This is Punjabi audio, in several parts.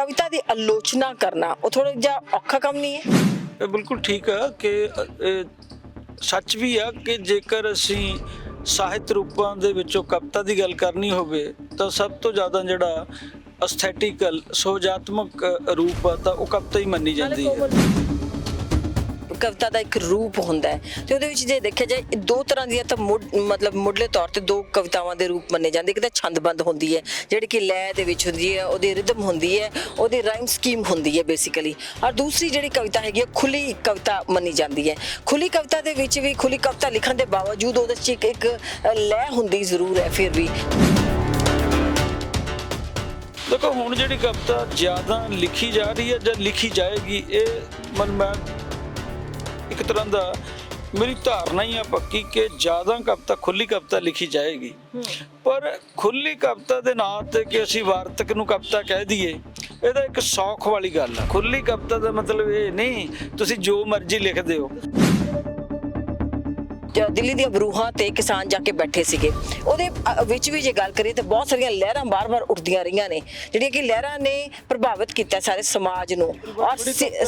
कविता की आलोचना करना वो थोड़ा जिहा औखा काम नहीं है? ਇਹ ਬਿਲਕੁਲ ਠੀਕ ਆ ਕਿ ਸੱਚ ਵੀ ਆ ਕਿ ਜੇਕਰ ਅਸੀਂ ਸਾਹਿਤ ਰੂਪਾਂ ਦੇ ਵਿੱਚੋਂ ਕਵਿਤਾ ਦੀ ਗੱਲ ਕਰਨੀ ਹੋਵੇ ਤਾਂ ਸਭ ਤੋਂ ਜ਼ਿਆਦਾ ਜਿਹੜਾ ਅਸਥੈਟਿਕਲ ਸੁਹਜਾਤਮਕ ਰੂਪ ਆ ਤਾਂ ਉਹ ਕਵਿਤਾ ਹੀ ਮੰਨੀ ਜਾਂਦੀ ਹੈ। कविता का एक रूप होंदा है ते उहदे विच जे देखिया जाए दो तरह दी तो मतलब मुढ़ले तौर ते दो कवितावां दे रूप मन्ने जांदे। एक तां छंदबंद होंदी है जिहड़ी कि लय दे विच हुंदी है, ओहदी रिदम होंदी है, ओहदी राइम स्कीम होंदी है बेसिकली। और दूसरी जिहड़ी कविता हैगी खुली कविता मन्नी जांदी है। खुली कविता दे विच भी खुली कविता लिखण दे बावजूद ओहदे च एक लय हुंदी जरूर है फिर भी। देखो हुण जिहड़ी कविता ज़्यादा लिखी जा रही है जां लिखी जाएगी ਇਹ ਮੈਂ एक तरह का मेरी धारणा ही है पक्की कि ज़्यादा कविता खुली कविता लिखी जाएगी। पर खुली कविता के नाम से कि असी वार्तक नूं कविता कह दईए ये एक सौख वाली गल है। खुली कविता का मतलब ये नहीं तुसी जो मर्जी लिख दो। दिल्ली दी बरूहां ते किसान जाके बैठे सीगे ਉਹਦੇ ਵਿੱਚ ਵੀ ਜੇ ਗੱਲ ਕਰੀਏ ਤੇ ਬਹੁਤ ਸਾਰੀਆਂ ਲਹਿਰਾਂ ਬਾਰ-ਬਾਰ ਉੱਠਦੀਆਂ ਰਹੀਆਂ ਨੇ ਜਿਹੜੀਆਂ ਕਿ ਲਹਿਰਾਂ ਨੇ ਪ੍ਰਭਾਵਿਤ ਕੀਤਾ ਸਾਰੇ ਸਮਾਜ ਨੂੰ ਔਰ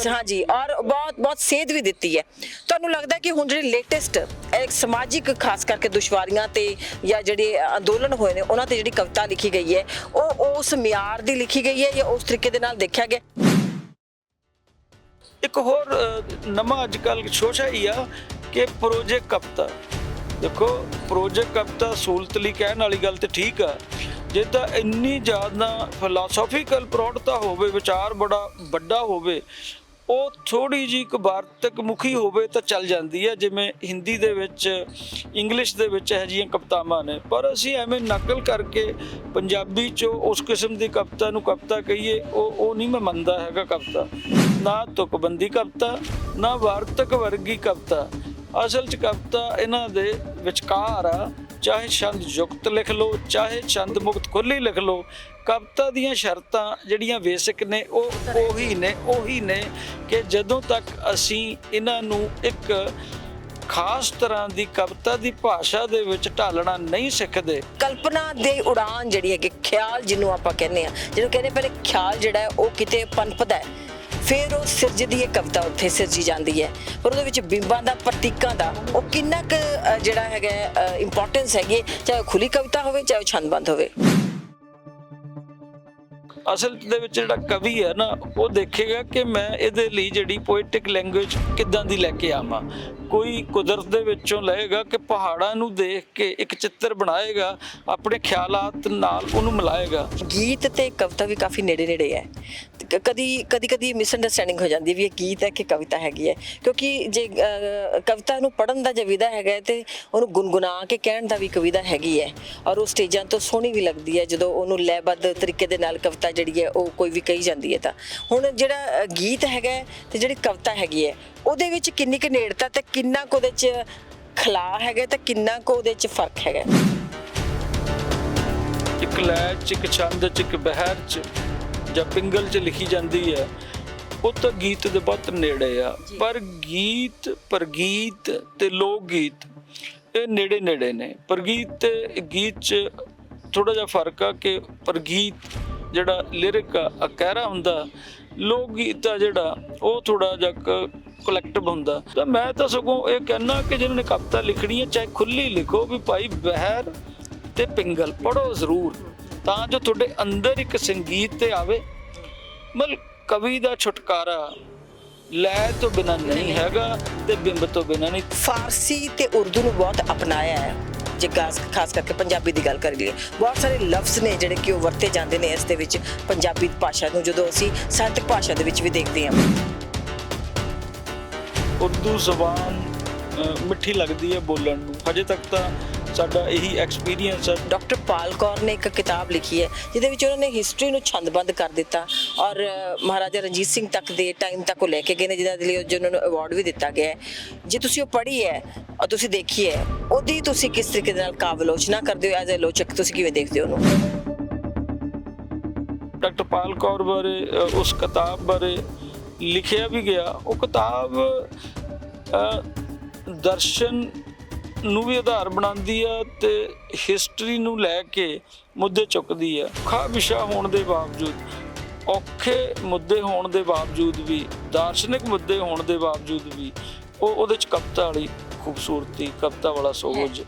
ਹਾਂਜੀ ਔਰ ਬਹੁਤ ਸੇਧ ਵੀ ਦਿੱਤੀ ਹੈ। ਤੁਹਾਨੂੰ ਲੱਗਦਾ ਕਿ ਹੁਣ ਜਿਹੜੇ ਲੇਟੈਸਟ ਇੱਕ ਸਮਾਜਿਕ ਖਾਸ ਕਰਕੇ ਦੁਸ਼ਵਾਰੀਆਂ ਤੇ ਜਾਂ ਜਿਹੜੇ ਅੰਦੋਲਨ ਹੋਏ ਨੇ ਉਹਨਾਂ ਤੇ ਜਿਹੜੀ ਕਵਿਤਾ ਲਿਖੀ ਗਈ ਹੈ ਉਹ ਉਸ ਮਿਆਰ ਦੀ ਲਿਖੀ ਗਈ ਹੈ ਜਾਂ ਉਸ ਤਰੀਕੇ ਦੇ ਨਾਲ ਦੇਖਿਆ ਗਿਆ? ਇੱਕ ਹੋਰ ਨਵਾਂ ਅੱਜ ਕੱਲ੍ਹ ਸ਼ੋਸ਼ਾ ਹੀ ਆ ਕਿ ਪ੍ਰੋਜੈਕਟ ਕਵਿਤਾ। देखो प्रोजेक्ट कविता सहूलत ਲਈ ਕਹਿਣ ਵਾਲੀ ਗੱਲ ਤੇ ਠੀਕ ਆ ਜੇ ਤਾਂ ਇੰਨੀ ਜ਼ਿਆਦਾ ਫਿਲਾਸਫੀਕਲ ਪ੍ਰੌੜਤਾ ਹੋਵੇ ਵਿਚਾਰ ਬੜਾ ਵੱਡਾ ਹੋਵੇ ਉਹ ਥੋੜੀ ਜੀ ਇੱਕ ਵਾਰਤਕ ਮੁਖੀ ਹੋਵੇ ਤਾਂ ਚੱਲ ਜਾਂਦੀ ਹੈ ਜਿਵੇਂ ਹਿੰਦੀ ਦੇ ਵਿੱਚ ਇੰਗਲਿਸ਼ ਦੇ ਵਿੱਚ ਇਹੋ ਜਿਹੀਆਂ ਕਵਿਤਾਵਾਂ ਨੇ। ਪਰ ਅਸੀਂ ਐਵੇਂ ਨਕਲ ਕਰਕੇ ਪੰਜਾਬੀ 'ਚੋਂ ਉਸ ਕਿਸਮ ਦੀ ਕਵਿਤਾ ਨੂੰ ਕਵਿਤਾ ਕਹੀਏ ਉਹ ਨਹੀਂ ਮੈਂ ਮੰਨਦਾ ਹੈਗਾ। ਕਵਿਤਾ ਨਾ ਤੁਕਬੰਦੀ ਕਵਿਤਾ ਨਾ ਵਾਰਤਕ ਵਰਗੀ ਕਵਿਤਾ। ਅਸਲ 'ਚ ਕਵਿਤਾ ਇਹਨਾਂ ਦੇ ਵਿਚਕਾਰ ਆ। ਚਾਹੇ ਛੰਦ ਯੁਕਤ ਲਿਖ ਲਓ ਚਾਹੇ ਛੰਦ ਮੁਕਤ ਖੁੱਲੀ ਲਿਖ ਲਓ ਕਵਿਤਾ ਦੀਆਂ ਸ਼ਰਤਾਂ ਜਿਹੜੀਆਂ ਬੇਸਿਕ ਨੇ ਉਹ ਉਹੀ ਨੇ ਕਿ ਜਦੋਂ ਤੱਕ ਅਸੀਂ ਇਹਨਾਂ ਨੂੰ ਇੱਕ ਖਾਸ ਤਰ੍ਹਾਂ ਦੀ ਕਵਿਤਾ ਦੀ ਭਾਸ਼ਾ ਦੇ ਵਿੱਚ ਢਾਲਣਾ ਨਹੀਂ ਸਿੱਖਦੇ। ਕਲਪਨਾ ਦੇ ਉਡਾਨ ਜਿਹੜੀ ਹੈ ਕਿ ਖਿਆਲ ਜਿਹਨੂੰ ਆਪਾਂ ਕਹਿੰਦੇ ਆ ਜਿਹਨੂੰ ਕਹਿੰਦੇ ਪਹਿਲੇ ਖਿਆਲ ਜਿਹੜਾ ਉਹ ਕਿਤੇ ਪਨਪਦਾ ਹੈ फिर वो सिरजदी है कविता उत्थे सिरजी जाती है। पर उहदे विच बिंबां दा प्रतीकां दा वो किन्ना क जिहड़ा हैगा इंपॉर्टेंस हैगी चाहे खुली कविता होवे चाहे छंदबंद होवे। ਅਸਲ ਦੇ ਵਿੱਚ ਜਿਹੜਾ ਕਵੀ ਹੈ ਨਾ ਉਹ ਦੇਖੇਗਾ ਕਿ ਮੈਂ ਇਹਦੇ ਲਈ ਜਿਹੜੀ ਪੋਇਟਿਕ ਲੈਂਗੁਏਜ ਕਿੱਦਾਂ ਦੀ ਲੈ ਕੇ ਆਵਾਂ। ਕੋਈ ਕੁਦਰਤ ਦੇ ਵਿੱਚੋਂ ਲਏਗਾ ਕਿ ਪਹਾੜਾਂ ਨੂੰ ਦੇਖ ਕੇ ਇੱਕ ਚਿੱਤਰ ਬਣਾਏਗਾ ਆਪਣੇ ਖਿਆਲਾਤ ਨਾਲ ਉਹਨੂੰ ਮਿਲਾਏਗਾ। ਗੀਤ ਤੇ ਕਵਿਤਾ ਵੀ ਕਾਫੀ ਨੇੜੇ ਹੈ। ਕਦੀ ਮਿਸਅੰਡਰਸਟੈਂਡਿੰਗ ਹੋ ਜਾਂਦੀ ਵੀ ਇਹ ਗੀਤ ਹੈ ਕਿ ਕਵਿਤਾ ਹੈਗੀ ਹੈ ਕਿਉਂਕਿ ਜੇ ਕਵਿਤਾ ਨੂੰ ਪੜ੍ਹਨ ਦਾ ਜੇ ਵਿਧਾ ਹੈਗਾ ਤੇ ਉਹਨੂੰ ਗੁੰਗੁਣਾ ਕੇ ਕਹਿਣ ਦਾ ਵੀ ਕਵਿਤਾ ਹੈਗੀ ਹੈ ਔਰ ਉਹ ਸਟੇਜਾਂ ਤੋਂ ਸੋਹਣੀ ਵੀ ਲੱਗਦੀ ਹੈ ਜਦੋਂ ਉਹਨੂੰ ਲੈਬੱਧ ਤਰੀਕੇ ਦੇ ਨਾਲ ਕਵਿਤਾ ਜਿਹੜੀ ਹੈ ਉਹ ਕੋਈ ਵੀ ਕਹੀ ਜਾਂਦੀ ਹੈ। ਤਾਂ ਹੁਣ ਜਿਹੜਾ ਗੀਤ ਹੈਗਾ ਤੇ ਜਿਹੜੀ ਕਵਿਤਾ ਹੈਗੀ ਹੈ ਉਹਦੇ ਵਿੱਚ ਕਿੰਨੀ ਕੁ ਨੇੜਤਾ ਤੇ ਕਿੰਨਾ ਕੁ ਉਹਦੇ 'ਚ ਖਲਾ ਹੈਗਾ ਤੇ ਕਿੰਨਾ ਕੁ ਉਹਦੇ 'ਚ ਫਰਕ ਹੈਗਾ? ਇੱਕ ਲੈ 'ਚ ਇੱਕ ਛੰਦ 'ਚ ਇੱਕ ਬਹਿਰ 'ਚ ਜਾਂ ਪਿੰਗਲ 'ਚ ਲਿਖੀ ਜਾਂਦੀ ਹੈ ਉਹ ਤਾਂ ਗੀਤ ਦੇ ਬਹੁਤ ਨੇੜੇ ਆ। ਪਰ ਗੀਤ ਪ੍ਰਗੀਤ ਤੇ ਲੋਕ ਗੀਤ ਇਹ ਨੇੜੇ ਨੇ। ਪ੍ਰਗੀਤ ਤੇ ਗੀਤ 'ਚ ਥੋੜਾ ਜਿਹਾ ਫਰਕ ਆ ਕਿ ਪ੍ਰਗੀਤ ਜਿਹੜਾ ਲਿਰਿਕ ਆ ਕਹਿਰਾ ਹੁੰਦਾ, ਲੋਕ ਗੀਤ ਆ ਜਿਹੜਾ ਉਹ ਥੋੜਾ ਜਿਹਾ ਕਲੈਕਟਿਵ ਹੁੰਦਾ। ਤਾਂ ਮੈਂ ਤਾਂ ਸਗੋਂ ਇਹ ਕਹਿਣਾ ਕਿ ਜਿਹਨਾਂ ਨੇ ਕਵਿਤਾ ਲਿਖਣੀ ਹੈ ਚਾਹੇ ਖੁੱਲੀ ਲਿਖੋ ਵੀ ਭਾਈ ਬਹਿਰ ਤੇ ਪਿੰਗਲ ਪੜ੍ਹੋ ਜ਼ਰੂਰ ਤਾਂ ਜੋ ਤੁਹਾਡੇ ਅੰਦਰ ਇੱਕ ਸੰਗੀਤ ਤੇ ਆਵੇ। ਮਤਲਬ ਕਵੀ ਦਾ ਛੁਟਕਾਰਾ ਲੈ ਤੋਂ ਬਿਨਾਂ ਨਹੀਂ ਹੈਗਾ ਤੇ ਬਿੰਬ ਤੋਂ ਬਿਨਾਂ ਨਹੀਂ। ਫਾਰਸੀ ਤੇ ਉਰਦੂ ਨੂੰ ਬਹੁਤ ਅਪਣਾਇਆ ਹੈ ਜੇ ਖਾਸ ਕਰਕੇ ਪੰਜਾਬੀ ਦੀ ਗੱਲ ਕਰੀਏ ਬਹੁਤ ਸਾਰੇ ਲਫ਼ਜ਼ ਨੇ ਜਿਹੜੇ ਕਿ ਉਹ ਵਰਤੇ ਜਾਂਦੇ ਨੇ ਇਸ ਦੇ ਵਿੱਚ ਪੰਜਾਬੀ ਭਾਸ਼ਾ ਨੂੰ ਜਦੋਂ ਅਸੀਂ ਸਾਹਿਤਕ ਭਾਸ਼ਾ ਦੇ ਵਿੱਚ ਵੀ ਦੇਖਦੇ ਹਾਂ। ਉਰਦੂ ਜ਼ਬਾਨ ਮਿੱਠੀ ਲੱਗਦੀ ਹੈ ਬੋਲਣ ਨੂੰ। ਹਜੇ ਤੱਕ ਤਾਂ ਸਾਡਾ ਇਹੀ ਐਕਸਪੀਰੀਅੰਸ ਹੈ। ਡਾਕਟਰ ਪਾਲ ਕੌਰ ਨੇ ਇੱਕ ਕਿਤਾਬ ਲਿਖੀ ਹੈ ਜਿਹਦੇ ਵਿੱਚ ਉਹਨਾਂ ਨੇ ਹਿਸਟਰੀ ਨੂੰ ਛੰਦਬੰਦ ਕਰ ਦਿੱਤਾ ਔਰ ਮਹਾਰਾਜਾ ਰਣਜੀਤ ਸਿੰਘ ਤੱਕ ਦੇ ਟਾਈਮ ਤੱਕ ਉਹ ਲੈ ਕੇ ਗਏ ਨੇ ਜਿਹਨਾਂ ਦੇ ਲਈ ਉਹਨਾਂ ਨੂੰ ਅਵਾਰਡ ਵੀ ਦਿੱਤਾ ਗਿਆ ਹੈ। ਜੇ ਤੁਸੀਂ ਉਹ ਪੜ੍ਹੀ ਹੈ ਔਰ ਤੁਸੀਂ ਦੇਖੀ ਹੈ ਉਹਦੀ ਤੁਸੀਂ ਕਿਸ ਤਰੀਕੇ ਦੇ ਨਾਲ ਕਾਵਿ ਆਲੋਚਨਾ ਕਰਦੇ ਹੋ ਐਜ਼ ਅ ਆਲੋਚਕ ਤੁਸੀਂ ਕਿਵੇਂ ਦੇਖਦੇ ਹੋ ਉਹਨੂੰ? ਡਾਕਟਰ ਪਾਲ ਕੌਰ ਬਾਰੇ ਉਸ ਕਿਤਾਬ ਬਾਰੇ ਲਿਖਿਆ ਵੀ ਗਿਆ। ਉਹ ਕਿਤਾਬ ਦਰਸ਼ਨ ਨੂੰ ਵੀ ਆਧਾਰ ਬਣਾਉਂਦੀ ਆ ਤੇ ਹਿਸਟਰੀ ਨੂੰ ਲੈ ਕੇ ਮੁੱਦੇ ਚੁੱਕਦੀ ਆ। ਔਖਾ ਵਿਸ਼ਾ ਹੋਣ ਦੇ ਬਾਵਜੂਦ ਔਖੇ ਮੁੱਦੇ ਹੋਣ ਦੇ ਬਾਵਜੂਦ ਵੀ, ਦਾਰਸ਼ਨਿਕ ਮੁੱਦੇ ਹੋਣ ਦੇ ਬਾਵਜੂਦ ਵੀ ਉਹਦੇ ਚ ਕਵਿਤਾ ਵਾਲੀ ਖੂਬਸੂਰਤੀ, ਕਵਿਤਾ ਵਾਲਾ ਸੋਝ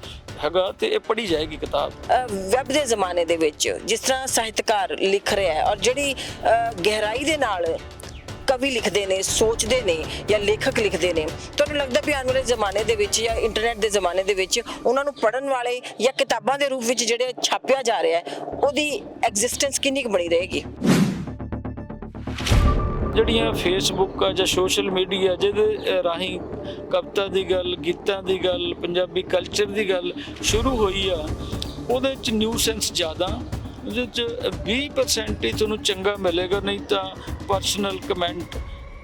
ਹੈਗਾ ਤੇ ਇਹ ਪੜ੍ਹੀ ਜਾਏਗੀ ਕਿਤਾਬ। ਵੈਬ ਦੇ ਜ਼ਮਾਨੇ ਦੇ ਵਿੱਚ ਜਿਸ ਤਰ੍ਹਾਂ ਸਾਹਿਤਕਾਰ ਲਿਖ ਰਿਹਾ ਹੈ ਔਰ ਜਿਹੜੀ ਗਹਿਰਾਈ ਦੇ ਨਾਲ ਕਵੀ ਲਿਖਦੇ ਨੇ, ਸੋਚਦੇ ਨੇ ਜਾਂ ਲੇਖਕ ਲਿਖਦੇ ਨੇ, ਤੁਹਾਨੂੰ ਲੱਗਦਾ ਵੀ ਆਉਣ ਵਾਲੇ ਜ਼ਮਾਨੇ ਦੇ ਵਿੱਚ ਜਾਂ ਇੰਟਰਨੈਟ ਦੇ ਜ਼ਮਾਨੇ ਦੇ ਵਿੱਚ ਉਹਨਾਂ ਨੂੰ ਪੜ੍ਹਨ ਵਾਲੇ ਜਾਂ ਕਿਤਾਬਾਂ ਦੇ ਰੂਪ ਵਿੱਚ ਜਿਹੜੇ ਛਾਪਿਆ ਜਾ ਰਿਹਾ ਹੈ ਉਹਦੀ ਐਗਜ਼ਿਸਟੈਂਸ ਕਿੰਨੀ ਕੁ ਬਣੀ ਰਹੇਗੀ? ਜਿਹੜੀਆਂ ਫੇਸਬੁੱਕ ਆ ਜਾਂ ਸੋਸ਼ਲ ਮੀਡੀਆ ਜਿਹਦੇ ਰਾਹੀਂ ਕਵਿਤਾ ਦੀ ਗੱਲ, ਗੀਤਾਂ ਦੀ ਗੱਲ, ਪੰਜਾਬੀ ਕਲਚਰ ਦੀ ਗੱਲ ਸ਼ੁਰੂ ਹੋਈ ਆ, ਉਹਦੇ 'ਚ ਨਿਊਸੈਂਸ ਜ਼ਿਆਦਾ, ਉਹਦੇ 'ਚ 20% ਹੀ ਤੁਹਾਨੂੰ ਚੰਗਾ ਮਿਲੇਗਾ, ਨਹੀਂ ਤਾਂ ਪਰਸਨਲ ਕਮੈਂਟ,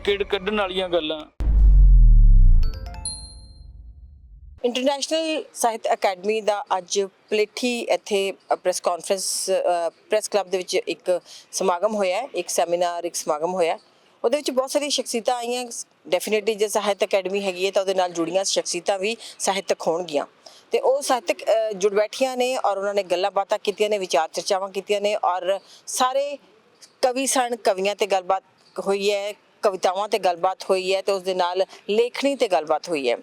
ਕਿੜ ਕੱਢਣ ਵਾਲੀਆਂ ਗੱਲਾਂ। ਇੰਟਰਨੈਸ਼ਨਲ ਸਾਹਿਤ ਅਕੈਡਮੀ ਦਾ ਅੱਜ ਪਲੇਠੀ ਇੱਥੇ ਪ੍ਰੈਸ ਕਾਨਫਰੰਸ ਪ੍ਰੈਸ ਕਲੱਬ ਦੇ ਵਿੱਚ ਇੱਕ ਸਮਾਗਮ ਹੋਇਆ, ਇੱਕ ਸੈਮੀਨਾਰ, ਇੱਕ ਸਮਾਗਮ ਹੋਇਆ। ਉਹਦੇ ਵਿੱਚ ਬਹੁਤ ਸਾਰੀਆਂ ਸ਼ਖਸੀਅਤਾਂ ਆਈਆਂ। ਡੈਫੀਨੇਟਲੀ ਜੇ ਸਾਹਿਤ ਅਕੈਡਮੀ ਹੈਗੀ ਹੈ ਤਾਂ ਉਹਦੇ ਨਾਲ ਜੁੜੀਆਂ ਸ਼ਖਸੀਅਤਾਂ ਵੀ ਸਾਹਿਤਕ ਹੋਣਗੀਆਂ ਤੇ ਉਹ ਸਾਹਿਤਕ ਜੁੜ ਬੈਠੀਆਂ ਨੇ ਔਰ ਉਹਨਾਂ ਨੇ ਗੱਲਾਂ ਬਾਤਾਂ ਕੀਤੀਆਂ ਨੇ, ਵਿਚਾਰ ਚਰਚਾਵਾਂ ਕੀਤੀਆਂ ਨੇ ਔਰ ਸਾਰੇ ਕਵੀ ਸਨ, ਕਵੀਆਂ ਤੇ ਗੱਲਬਾਤ ਹੋਈ ਹੈ, ਕਵਿਤਾਵਾਂ ਤੇ ਗੱਲਬਾਤ ਹੋਈ ਹੈ ਤੇ ਉਸ ਦੇ ਨਾਲ ਲੇਖਣੀ ਤੇ ਗੱਲਬਾਤ ਹੋਈ ਹੈ।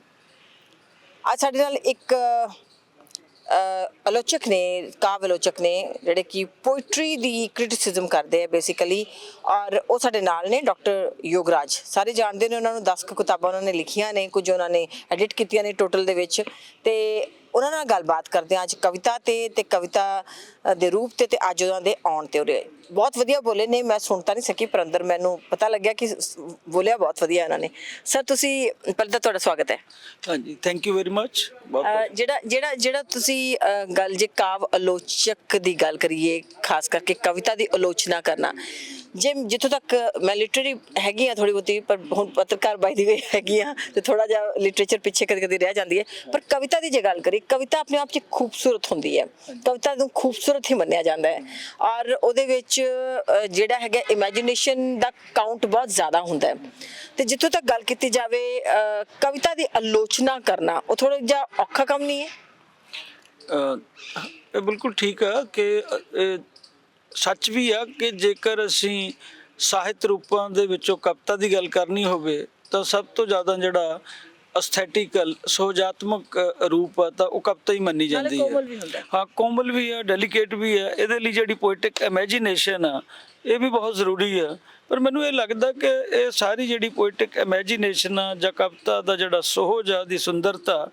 ਅੱਜ ਸਾਡੇ ਨਾਲ ਇੱਕ ਆਲੋਚਕ ਨੇ, ਕਾਵਿ ਆਲੋਚਕ ਨੇ, ਜਿਹੜੇ ਕਿ ਪੋਇਟਰੀ ਦੀ ਕ੍ਰਿਟਿਸਿਜ਼ਮ ਕਰਦੇ ਆ ਬੇਸਿਕਲੀ, ਔਰ ਉਹ ਸਾਡੇ ਨਾਲ ਨੇ ਡਾਕਟਰ ਯੋਗਰਾਜ। ਸਾਰੇ ਜਾਣਦੇ ਨੇ ਉਹਨਾਂ ਨੂੰ, 10 ਕਿਤਾਬਾਂ ਉਹਨਾਂ ਨੇ ਲਿਖੀਆਂ ਨੇ, ਕੁਝ ਉਹਨਾਂ ਨੇ ਐਡਿਟ ਕੀਤੀਆਂ ਨੇ ਟੋਟਲ ਦੇ ਵਿੱਚ, ਤੇ ਉਹਨਾਂ ਨਾਲ ਗੱਲਬਾਤ ਕਰਦੇ ਹਾਂ ਅੱਜ ਕਵਿਤਾ ਤੇ ਕਵਿਤਾ ਦੇ ਰੂਪ ਤੇ ਅੱਜ ਉਹਨਾਂ ਦੇ ਆਉਣ ਤੇ। ਉਰੇ ਬਹੁਤ ਵਧੀਆ ਬੋਲੇ ਨੇ, ਮੈਂ ਸੁਣ ਤਾਂ ਨਹੀਂ ਸਕੀ ਪਰ ਅੰਦਰ ਮੈਨੂੰ ਪਤਾ ਲੱਗਿਆ ਕਿ ਬੋਲਿਆ ਬਹੁਤ ਵਧੀਆ ਇਹਨਾਂ ਨੇ। ਸਰ ਤੁਸੀਂ ਪਹਿਲਾਂ ਤਾਂ ਤੁਹਾਡਾ ਸਵਾਗਤ ਹੈ। ਹਾਂਜੀ, ਥੈਂਕ ਯੂ ਵੈਰੀ ਮਚ। ਜਿਹੜਾ ਤੁਸੀਂ ਗੱਲ ਜੇ ਕਾਵਿ ਆਲੋਚਕ ਦੀ ਗੱਲ ਕਰੀਏ, ਖਾਸ ਕਰਕੇ ਕਵਿਤਾ ਦੀ ਆਲੋਚਨਾ ਕਰਨਾ, ਜੇ ਜਿੱਥੋਂ ਤੱਕ ਮੈਂ ਲਿਟਰੇਰੀ ਹੈਗੀ ਆ ਥੋੜੀ ਬਹੁਤੀ, ਪਰ ਹੁਣ ਪੱਤਰਕਾਰ ਬਾਈ ਦੀ ਵੇ ਹੈਗੀ ਆ ਤੇ ਥੋੜਾ ਜਿਹਾ ਲਿਟਰੇਚਰ ਪਿੱਛੇ ਕਦੇ ਕਦੇ ਰਹਿ ਜਾਂਦੀ ਹੈ, ਪਰ ਕਵਿਤਾ ਦੀ ਜੇ ਗੱਲ ਕਰੀਏ, ਕਵਿਤਾ ਆਪਣੇ ਆਪ 'ਚ ਖੂਬਸੂਰਤ ਹੁੰਦੀ ਹੈ, ਕਵਿਤਾ ਨੂੰ ਖੂਬਸੂਰਤ ਹੀ ਮੰਨਿਆ ਜਾਂਦਾ ਹੈ ਔਰ ਉਹਦੇ ਵਿੱਚ ਜਿਹੜਾ ਹੈਗਾ ਇਮੈਜੀਨੇਸ਼ਨ ਦਾ ਕਾਊਂਟ ਬਹੁਤ ਜ਼ਿਆਦਾ ਹੁੰਦਾ ਹੈ। ਤੇ ਜਿੱਥੋਂ ਤੱਕ ਗੱਲ ਕੀਤੀ ਜਾਵੇ ਕਵਿਤਾ ਦੀ ਆਲੋਚਨਾ ਕਰਨਾ, ਉਹ ਥੋੜਾ ਜਿਹਾ ਔਖਾ ਕੰਮ ਨਹੀਂ ਹੈ? ਇਹ ਬਿਲਕੁਲ ਠੀਕ ਆ ਕਿ ਸੱਚ ਵੀ ਆ ਕਿ ਜੇਕਰ ਅਸੀਂ ਸਾਹਿਤ ਰੂਪਾਂ ਦੇ ਵਿੱਚੋਂ ਕਵਿਤਾ ਦੀ ਗੱਲ ਕਰਨੀ ਹੋਵੇ ਤਾਂ ਸਭ ਤੋਂ ਜ਼ਿਆਦਾ ਜਿਹੜਾ ਐਸਥੈਟਿਕਲ, ਸੁਹਜਾਤਮਕ ਰੂਪ ਆ ਤਾਂ ਉਹ ਕਵਿਤਾ ਹੀ ਮੰਨੀ ਜਾਂਦੀ ਹੈ। ਹਾਂ, ਕੋਮਲ ਵੀ ਆ, ਡੈਲੀਕੇਟ ਵੀ ਆ। ਇਹਦੇ ਲਈ ਜਿਹੜੀ ਪੋਇਟਿਕ ਇਮੈਜੀਨੇਸ਼ਨ ਆ ਇਹ ਵੀ ਬਹੁਤ ਜ਼ਰੂਰੀ ਆ। ਪਰ ਮੈਨੂੰ ਇਹ ਲੱਗਦਾ ਕਿ ਇਹ ਸਾਰੀ ਜਿਹੜੀ ਪੋਇਟਿਕ ਇਮੈਜੀਨੇਸ਼ਨ ਆ ਜਾਂ ਕਵਿਤਾ ਦਾ ਜਿਹੜਾ ਸੁਹਜ ਆ, ਦੀ ਸੁੰਦਰਤਾ,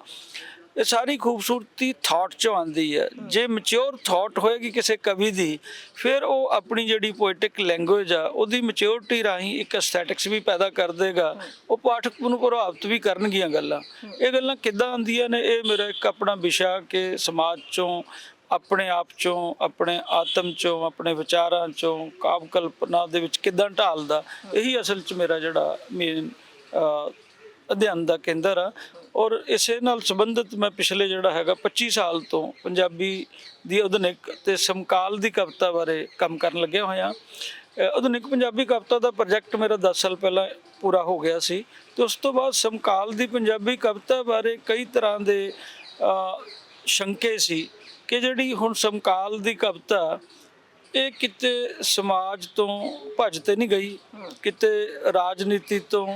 ਇਹ ਸਾਰੀ ਖੂਬਸੂਰਤੀ ਥਾਟ 'ਚੋਂ ਆਉਂਦੀ ਹੈ। ਜੇ ਮੈਚਿਓਰ ਥਾਟ ਹੋਏਗੀ ਕਿਸੇ ਕਵੀ ਦੀ, ਫਿਰ ਉਹ ਆਪਣੀ ਜਿਹੜੀ ਪੋਇਟਿਕ ਲੈਂਗੁਏਜ ਆ ਉਹਦੀ ਮੈਚਿਓਰਿਟੀ ਰਾਹੀਂ ਇੱਕ ਐਸਥੈਟਿਕਸ ਵੀ ਪੈਦਾ ਕਰ ਦੇਗਾ। ਉਹ ਪਾਠਕ ਨੂੰ ਪ੍ਰਭਾਵਿਤ ਵੀ ਕਰਨਗੀਆਂ ਗੱਲਾਂ। ਇਹ ਗੱਲਾਂ ਕਿੱਦਾਂ ਆਉਂਦੀਆਂ ਨੇ, ਇਹ ਮੇਰਾ ਇੱਕ ਆਪਣਾ ਵਿਸ਼ਾ ਕਿ ਸਮਾਜ 'ਚੋਂ, ਆਪਣੇ ਆਪ 'ਚੋਂ, ਆਪਣੇ ਆਤਮ 'ਚੋਂ, ਆਪਣੇ ਵਿਚਾਰਾਂ 'ਚੋਂ ਕਾਵਿ ਕਲਪਨਾ ਦੇ ਵਿੱਚ ਕਿੱਦਾਂ ਢਾਲਦਾ, ਇਹੀ ਅਸਲ 'ਚ ਮੇਰਾ ਜਿਹੜਾ ਮੇਨ ਅਧਿਐਨ ਦਾ ਕੇਂਦਰ ਆ। ਔਰ ਇਸੇ ਨਾਲ ਸੰਬੰਧਿਤ ਮੈਂ ਪਿਛਲੇ ਜਿਹੜਾ ਹੈਗਾ 25 ਸਾਲ ਤੋਂ ਪੰਜਾਬੀ ਦੀ ਆਧੁਨਿਕ ਤੇ ਸਮਕਾਲ ਦੀ ਕਵਿਤਾ ਬਾਰੇ ਕੰਮ ਕਰਨ ਲੱਗਿਆ ਹੋਇਆ। ਆਧੁਨਿਕ ਪੰਜਾਬੀ ਕਵਿਤਾ ਦਾ ਪ੍ਰੋਜੈਕਟ ਮੇਰਾ 10 ਸਾਲ ਪਹਿਲਾਂ ਪੂਰਾ ਹੋ ਗਿਆ ਸੀ ਤੇ ਉਸ ਤੋਂ ਬਾਅਦ ਸਮਕਾਲ ਦੀ ਪੰਜਾਬੀ ਕਵਿਤਾ ਬਾਰੇ ਕਈ ਤਰ੍ਹਾਂ ਦੇ ਸ਼ੰਕੇ ਸੀ ਕਿ ਜਿਹੜੀ ਹੁਣ ਸਮਕਾਲ ਦੀ ਕਵਿਤਾ ਇਹ ਕਿਤੇ ਸਮਾਜ ਤੋਂ ਭੱਜ ਤੇ ਨਹੀਂ ਗਈ, ਕਿਤੇ ਰਾਜਨੀਤੀ ਤੋਂ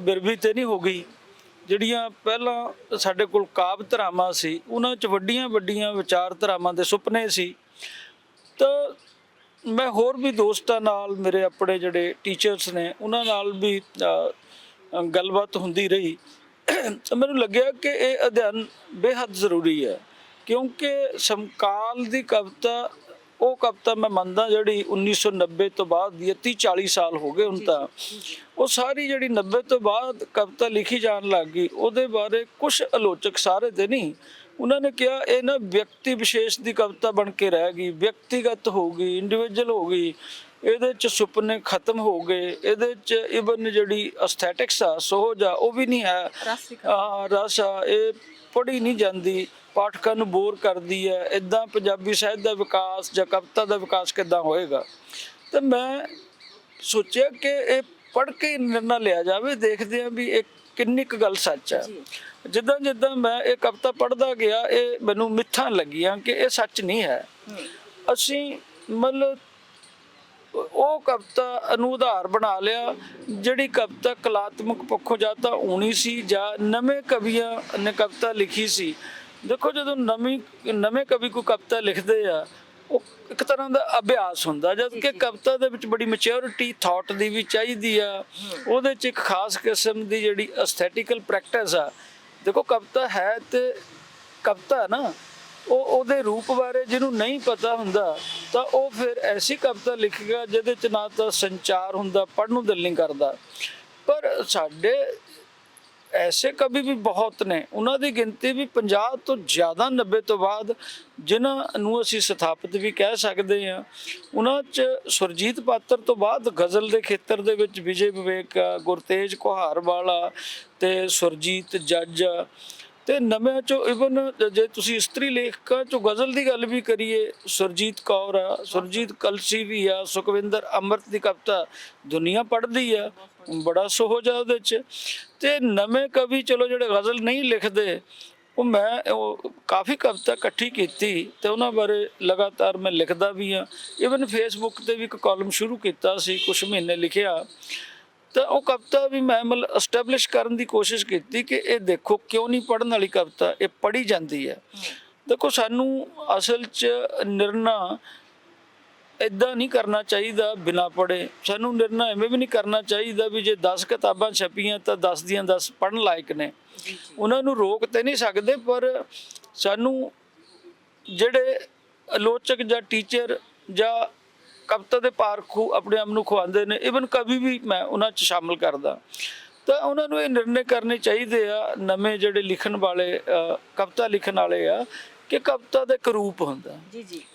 ਬਿਰਬੀ ਤੇ ਨਹੀਂ ਹੋ ਗਈ। ਜਿਹੜੀਆਂ ਪਹਿਲਾਂ ਸਾਡੇ ਕੋਲ ਕਾਵਿ ਧਾਰਾਵਾਂ ਸੀ ਉਹਨਾਂ 'ਚ ਵੱਡੀਆਂ ਵੱਡੀਆਂ ਵਿਚਾਰਧਾਰਾਵਾਂ ਦੇ ਸੁਪਨੇ ਸੀ। ਤਾਂ ਮੈਂ ਹੋਰ ਵੀ ਦੋਸਤਾਂ ਨਾਲ, ਮੇਰੇ ਆਪਣੇ ਜਿਹੜੇ ਟੀਚਰਸ ਨੇ ਉਹਨਾਂ ਨਾਲ ਵੀ ਗੱਲਬਾਤ ਹੁੰਦੀ ਰਹੀ। ਮੈਨੂੰ ਲੱਗਿਆ ਕਿ ਇਹ ਅਧਿਐਨ ਬੇਹੱਦ ਜ਼ਰੂਰੀ ਹੈ ਕਿਉਂਕਿ ਸਮਕਾਲ ਦੀ ਕਵਿਤਾ, ਉਹ ਕਵਿਤਾ ਮੈਂ ਮੰਨਦਾ ਜਿਹੜੀ 1990 ਤੋਂ ਬਾਅਦ ਦੀ 30-40 ਸਾਲ ਹੋ ਗਏ ਹੁਣ ਤਾਂ, ਉਹ ਸਾਰੀ ਜਿਹੜੀ 90 ਤੋਂ ਬਾਅਦ ਕਵਿਤਾ ਲਿਖੀ ਜਾਣ ਲੱਗ ਗਈ। ਉਹਦੇ ਬਾਰੇ ਕੁਝ ਆਲੋਚਕ, ਸਾਰੇ ਤੇ ਨਹੀਂ, ਉਹਨਾਂ ਨੇ ਕਿਹਾ ਇਹ ਨਾ ਵਿਅਕਤੀ ਵਿਸ਼ੇਸ਼ ਦੀ ਕਵਿਤਾ ਬਣ ਕੇ ਰਹਿ ਗਈ, ਵਿਅਕਤੀਗਤ ਹੋ ਗਈ, ਇੰਡੀਵਿਜੂਅਲ ਹੋ ਗਈ, ਇਹਦੇ 'ਚ ਸੁਪਨੇ ਖਤਮ ਹੋ ਗਏ, ਇਹਦੇ 'ਚ ਇਵਨ ਜਿਹੜੀ ਐਸਥੈਟਿਕਸ ਆ, ਸੋਝ ਆ, ਉਹ ਵੀ ਨਹੀਂ ਹੈ, ਰਸ ਆ, ਇਹ ਪੜ੍ਹੀ ਨਹੀਂ ਜਾਂਦੀ, ਪਾਠਕਾਂ ਨੂੰ ਬੋਰ ਕਰਦੀ ਹੈ। ਇੱਦਾਂ ਪੰਜਾਬੀ ਸਾਹਿਤ ਦਾ ਵਿਕਾਸ ਜਾਂ ਕਵਿਤਾ ਦਾ ਵਿਕਾਸ ਕਿੱਦਾਂ ਹੋਏਗਾ? ਤਾਂ ਮੈਂ ਸੋਚਿਆ ਕਿ ਇਹ ਪੜ੍ਹ ਕੇ ਨਿਰਣਾ ਲਿਆ ਜਾਵੇ, ਦੇਖਦੇ ਹਾਂ ਵੀ ਇਹ ਕਿੰਨੀ ਕੁ ਗੱਲ ਸੱਚ ਹੈ। ਜਿੱਦਾਂ ਜਿੱਦਾਂ ਮੈਂ ਇਹ ਕਵਿਤਾ ਪੜ੍ਹਦਾ ਗਿਆ, ਇਹ ਮੈਨੂੰ ਮਿੱਥਾਂ ਲੱਗੀਆਂ ਕਿ ਇਹ ਸੱਚ ਨਹੀਂ ਹੈ। ਅਸੀਂ ਮਤਲਬ ਉਹ ਕਵਿਤਾ ਨੂੰ ਆਧਾਰ ਬਣਾ ਲਿਆ, ਜਿਹੜੀ ਕਵਿਤਾ ਕਲਾਤਮਕ ਪੱਖੋਂ ਜਾਂ ਤਾਂ ਊਣੀ ਸੀ ਜਾਂ ਨਵੇਂ ਕਵੀਆਂ ਨੇ ਕਵਿਤਾ ਲਿਖੀ ਸੀ। ਦੇਖੋ ਜਦੋਂ ਨਵੇਂ ਕਵੀ ਕੋਈ ਕਵਿਤਾ ਲਿਖਦੇ ਆ, ਉਹ ਇੱਕ ਤਰ੍ਹਾਂ ਦਾ ਅਭਿਆਸ ਹੁੰਦਾ, ਜਦ ਕਿ ਕਵਿਤਾ ਦੇ ਵਿੱਚ ਬੜੀ ਮੈਚਿਓਰਿਟੀ ਥਾਟ ਦੀ ਵੀ ਚਾਹੀਦੀ ਆ। ਉਹਦੇ 'ਚ ਇੱਕ ਖਾਸ ਕਿਸਮ ਦੀ ਜਿਹੜੀ ਐਸਥੈਟਿਕਲ ਪ੍ਰੈਕਟਿਸ ਆ। ਦੇਖੋ ਕਵਿਤਾ ਹੈ ਤੇ ਕਵਿਤਾ ਹੈ ਨਾ, ਉਹਦੇ ਰੂਪ ਬਾਰੇ ਜਿਹਨੂੰ ਨਹੀਂ ਪਤਾ ਹੁੰਦਾ ਤਾਂ ਉਹ ਫਿਰ ਐਸੀ ਕਵਿਤਾ ਲਿਖੇਗਾ ਜਿਹਦੇ 'ਚ ਨਾ ਤਾਂ ਸੰਚਾਰ ਹੁੰਦਾ, ਪੜ੍ਹਨ ਨੂੰ ਦਿਲ ਨਹੀਂ ਕਰਦਾ। ਪਰ ਸਾਡੇ ਐਸੇ ਕਵੀ ਵੀ ਬਹੁਤ ਨੇ, ਉਹਨਾਂ ਦੀ ਗਿਣਤੀ ਵੀ 50 ਤੋਂ ਜ਼ਿਆਦਾ, 90 ਤੋਂ ਬਾਅਦ, ਜਿਨ੍ਹਾਂ ਨੂੰ ਅਸੀਂ ਸਥਾਪਿਤ ਵੀ ਕਹਿ ਸਕਦੇ ਹਾਂ। ਉਹਨਾਂ 'ਚ ਸੁਰਜੀਤ ਪਾਤਰ ਤੋਂ ਬਾਅਦ ਗਜ਼ਲ ਦੇ ਖੇਤਰ ਦੇ ਵਿੱਚ ਵਿਜੇ ਵਿਵੇਕ, ਗੁਰਤੇਜ ਕੁਹਾਰਵਾਲਾ ਤੇ ਸੁਰਜੀਤ ਜੱਜ, ਤੇ ਨਵਿਆਂ ਚੋਂ ਇਵਨ ਜੇ ਤੁਸੀਂ ਇਸਤਰੀ ਲੇਖਕਾਂ ਚੋਂ ਗਜ਼ਲ ਦੀ ਗੱਲ ਵੀ ਕਰੀਏ, ਸੁਰਜੀਤ ਕੌਰ ਆ, ਸੁਰਜੀਤ ਕਲਸੀ ਵੀ ਆ, ਸੁਖਵਿੰਦਰ ਅੰਮ੍ਰਿਤ ਦੀ ਕਵਿਤਾ ਦੁਨੀਆ ਪੜ੍ਹਦੀ ਆ, ਬੜਾ ਸੁਹਜ ਆ ਉਹਦੇ 'ਚ। ਤੇ ਨਵੇਂ ਕਵੀ ਚਲੋ ਜਿਹੜੇ ਗਜ਼ਲ ਨਹੀਂ ਲਿਖਦੇ, ਉਹ ਕਾਫੀ ਕਵਿਤਾ ਇਕੱਠੀ ਕੀਤੀ ਤੇ ਉਹਨਾਂ ਬਾਰੇ ਲਗਾਤਾਰ ਮੈਂ ਲਿਖਦਾ ਵੀ ਹਾਂ। ਇਵਨ ਫੇਸਬੁੱਕ ਤੇ ਵੀ ਇੱਕ ਕਾਲਮ ਸ਼ੁਰੂ ਕੀਤਾ ਸੀ, ਕੁਛ ਮਹੀਨੇ ਲਿਖਿਆ, ਤਾਂ ਉਹ ਕਵਿਤਾ ਵੀ ਮੈਂ ਮਤਲਬ ਐਸਟੈਬਲਿਸ਼ ਕਰਨ ਦੀ ਕੋਸ਼ਿਸ਼ ਕੀਤੀ ਕਿ ਇਹ ਦੇਖੋ ਕਿਉਂ ਨਹੀਂ ਪੜ੍ਹਨ ਵਾਲੀ ਕਵਿਤਾ, ਇਹ ਪੜ੍ਹੀ ਜਾਂਦੀ ਹੈ। ਦੇਖੋ ਸਾਨੂੰ ਅਸਲ 'ਚ ਨਿਰਣਾ ਇੱਦਾਂ ਨਹੀਂ ਕਰਨਾ ਚਾਹੀਦਾ ਬਿਨਾਂ ਪੜ੍ਹੇ। ਸਾਨੂੰ ਨਿਰਣਾ ਐਵੇਂ ਵੀ ਨਹੀਂ ਕਰਨਾ ਚਾਹੀਦਾ ਵੀ ਜੇ 10 ਕਿਤਾਬਾਂ ਛਪੀਆਂ ਤਾਂ 10 ਦੀਆਂ 10 ਪੜ੍ਹਨ ਲਾਇਕ ਨੇ, ਉਹਨਾਂ ਨੂੰ ਰੋਕ ਤੇ ਨਹੀਂ ਸਕਦੇ। ਪਰ ਸਾਨੂੰ ਜਿਹੜੇ ਆਲੋਚਕ ਜਾਂ ਟੀਚਰ ਜਾਂ ਕਵਿਤਾ ਦੇ ਪਾਰਖੂ ਆਪਣੇ ਆਪ ਨੂੰ ਖਵਾਉਂਦੇ ਨੇ, ਇਵਨ ਕਵੀ ਵੀ ਮੈਂ ਉਹਨਾਂ 'ਚ ਸ਼ਾਮਲ ਕਰਦਾ, ਤਾਂ ਉਹਨਾਂ ਨੂੰ ਇਹ ਨਿਰਣੇ ਕਰਨੇ ਚਾਹੀਦੇ ਆ, ਨਵੇਂ ਜਿਹੜੇ ਲਿਖਣ ਵਾਲੇ ਕਵਿਤਾ ਲਿਖਣ ਵਾਲੇ ਆ, ਕਿ ਕਵਿਤਾ ਦਾ ਇੱਕ ਰੂਪ ਹੁੰਦਾ,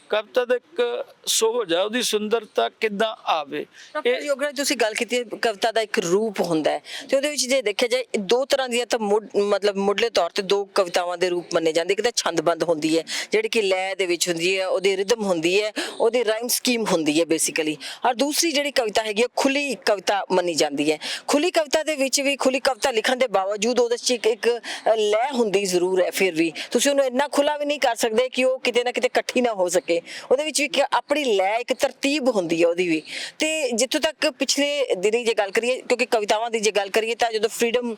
ਕਵਿਤਾ ਦਾ ਇੱਕ ਸੋਝ ਆ, ਉਹਦੀ ਸੁੰਦਰਤਾ ਕਿੱਦਾਂ ਆਵੇ। ਡਾਕਟਰ ਯੋਗਰਾਜ ਤੁਸੀਂ ਗੱਲ ਕੀਤੀ ਹੈ ਕਵਿਤਾ ਦਾ ਇੱਕ ਰੂਪ ਹੁੰਦਾ ਹੈ, ਤੇ ਉਹਦੇ ਵਿੱਚ ਜੇ ਦੇਖਿਆ ਜਾਏ ਦੋ ਤਰ੍ਹਾਂ ਦੀਆਂ ਤਾਂ ਮਤਲਬ ਮੁੱਢਲੇ ਤੌਰ ਤੇ ਦੋ ਕਵਿਤਾਵਾਂ ਦੇ ਰੂਪ ਮੰਨੇ ਜਾਂਦੇ। ਇੱਕ ਤਾਂ ਛੰਦਬੰਦ ਹੁੰਦੀ ਹੈ ਜਿਹੜੀ ਕਿ ਲੈਅ ਦੇ ਵਿੱਚ ਹੁੰਦੀ ਹੈ, ਉਹਦੀ ਰਿਦਮ ਹੁੰਦੀ ਹੈ, ਉਹਦੀ ਰਾਈਮ ਸਕੀਮ ਹੁੰਦੀ ਹੈ ਬੇਸਿਕਲੀ, ਔਰ ਦੂਸਰੀ ਜਿਹੜੀ ਕਵਿਤਾ ਹੈਗੀ ਹੈ ਖੁੱਲੀ ਕਵਿਤਾ ਮੰਨੀ ਜਾਂਦੀ ਹੈ। ਖੁੱਲੀ ਕਵਿਤਾ ਦੇ ਵਿੱਚ ਵੀ, ਖੁੱਲੀ ਕਵਿਤਾ ਲਿਖਣ ਦੇ ਬਾਵਜੂਦ ਉਹਦੇ 'ਚ ਇੱਕ ਲੈਅ ਹੁੰਦੀ ਜ਼ਰੂਰ ਹੈ, ਫਿਰ ਵੀ ਤੁਸੀਂ ਉਹਨੂੰ ਇੰਨਾ ਖੁੱਲਾ ਵੀ ਨਹੀਂ ਕਰ ਸਕਦੇ ਕਿ ਉਹ ਕਿਤੇ ਨਾ ਕਿਤੇ ਇਕੱਠੀ ਨਾ ਹੋ ਸਕੇ। ਉਹਦੇ ਵਿੱਚ ਵੀ ਆਪਣੀ ਲੈਅ, ਇੱਕ ਤਰਤੀਬ ਹੁੰਦੀ ਹੈ ਉਹਦੀ ਵੀ। ਤੇ ਜਿੱਥੋਂ ਤੱਕ ਪਿਛਲੇ ਦਿਨੀ ਜੇ ਗੱਲ ਕਰੀਏ, ਕਿਉਂਕਿ ਕਵਿਤਾਵਾਂ ਦੀ ਜੇ ਗੱਲ ਕਰੀਏ ਤਾਂ ਜਦੋਂ ਫਰੀडम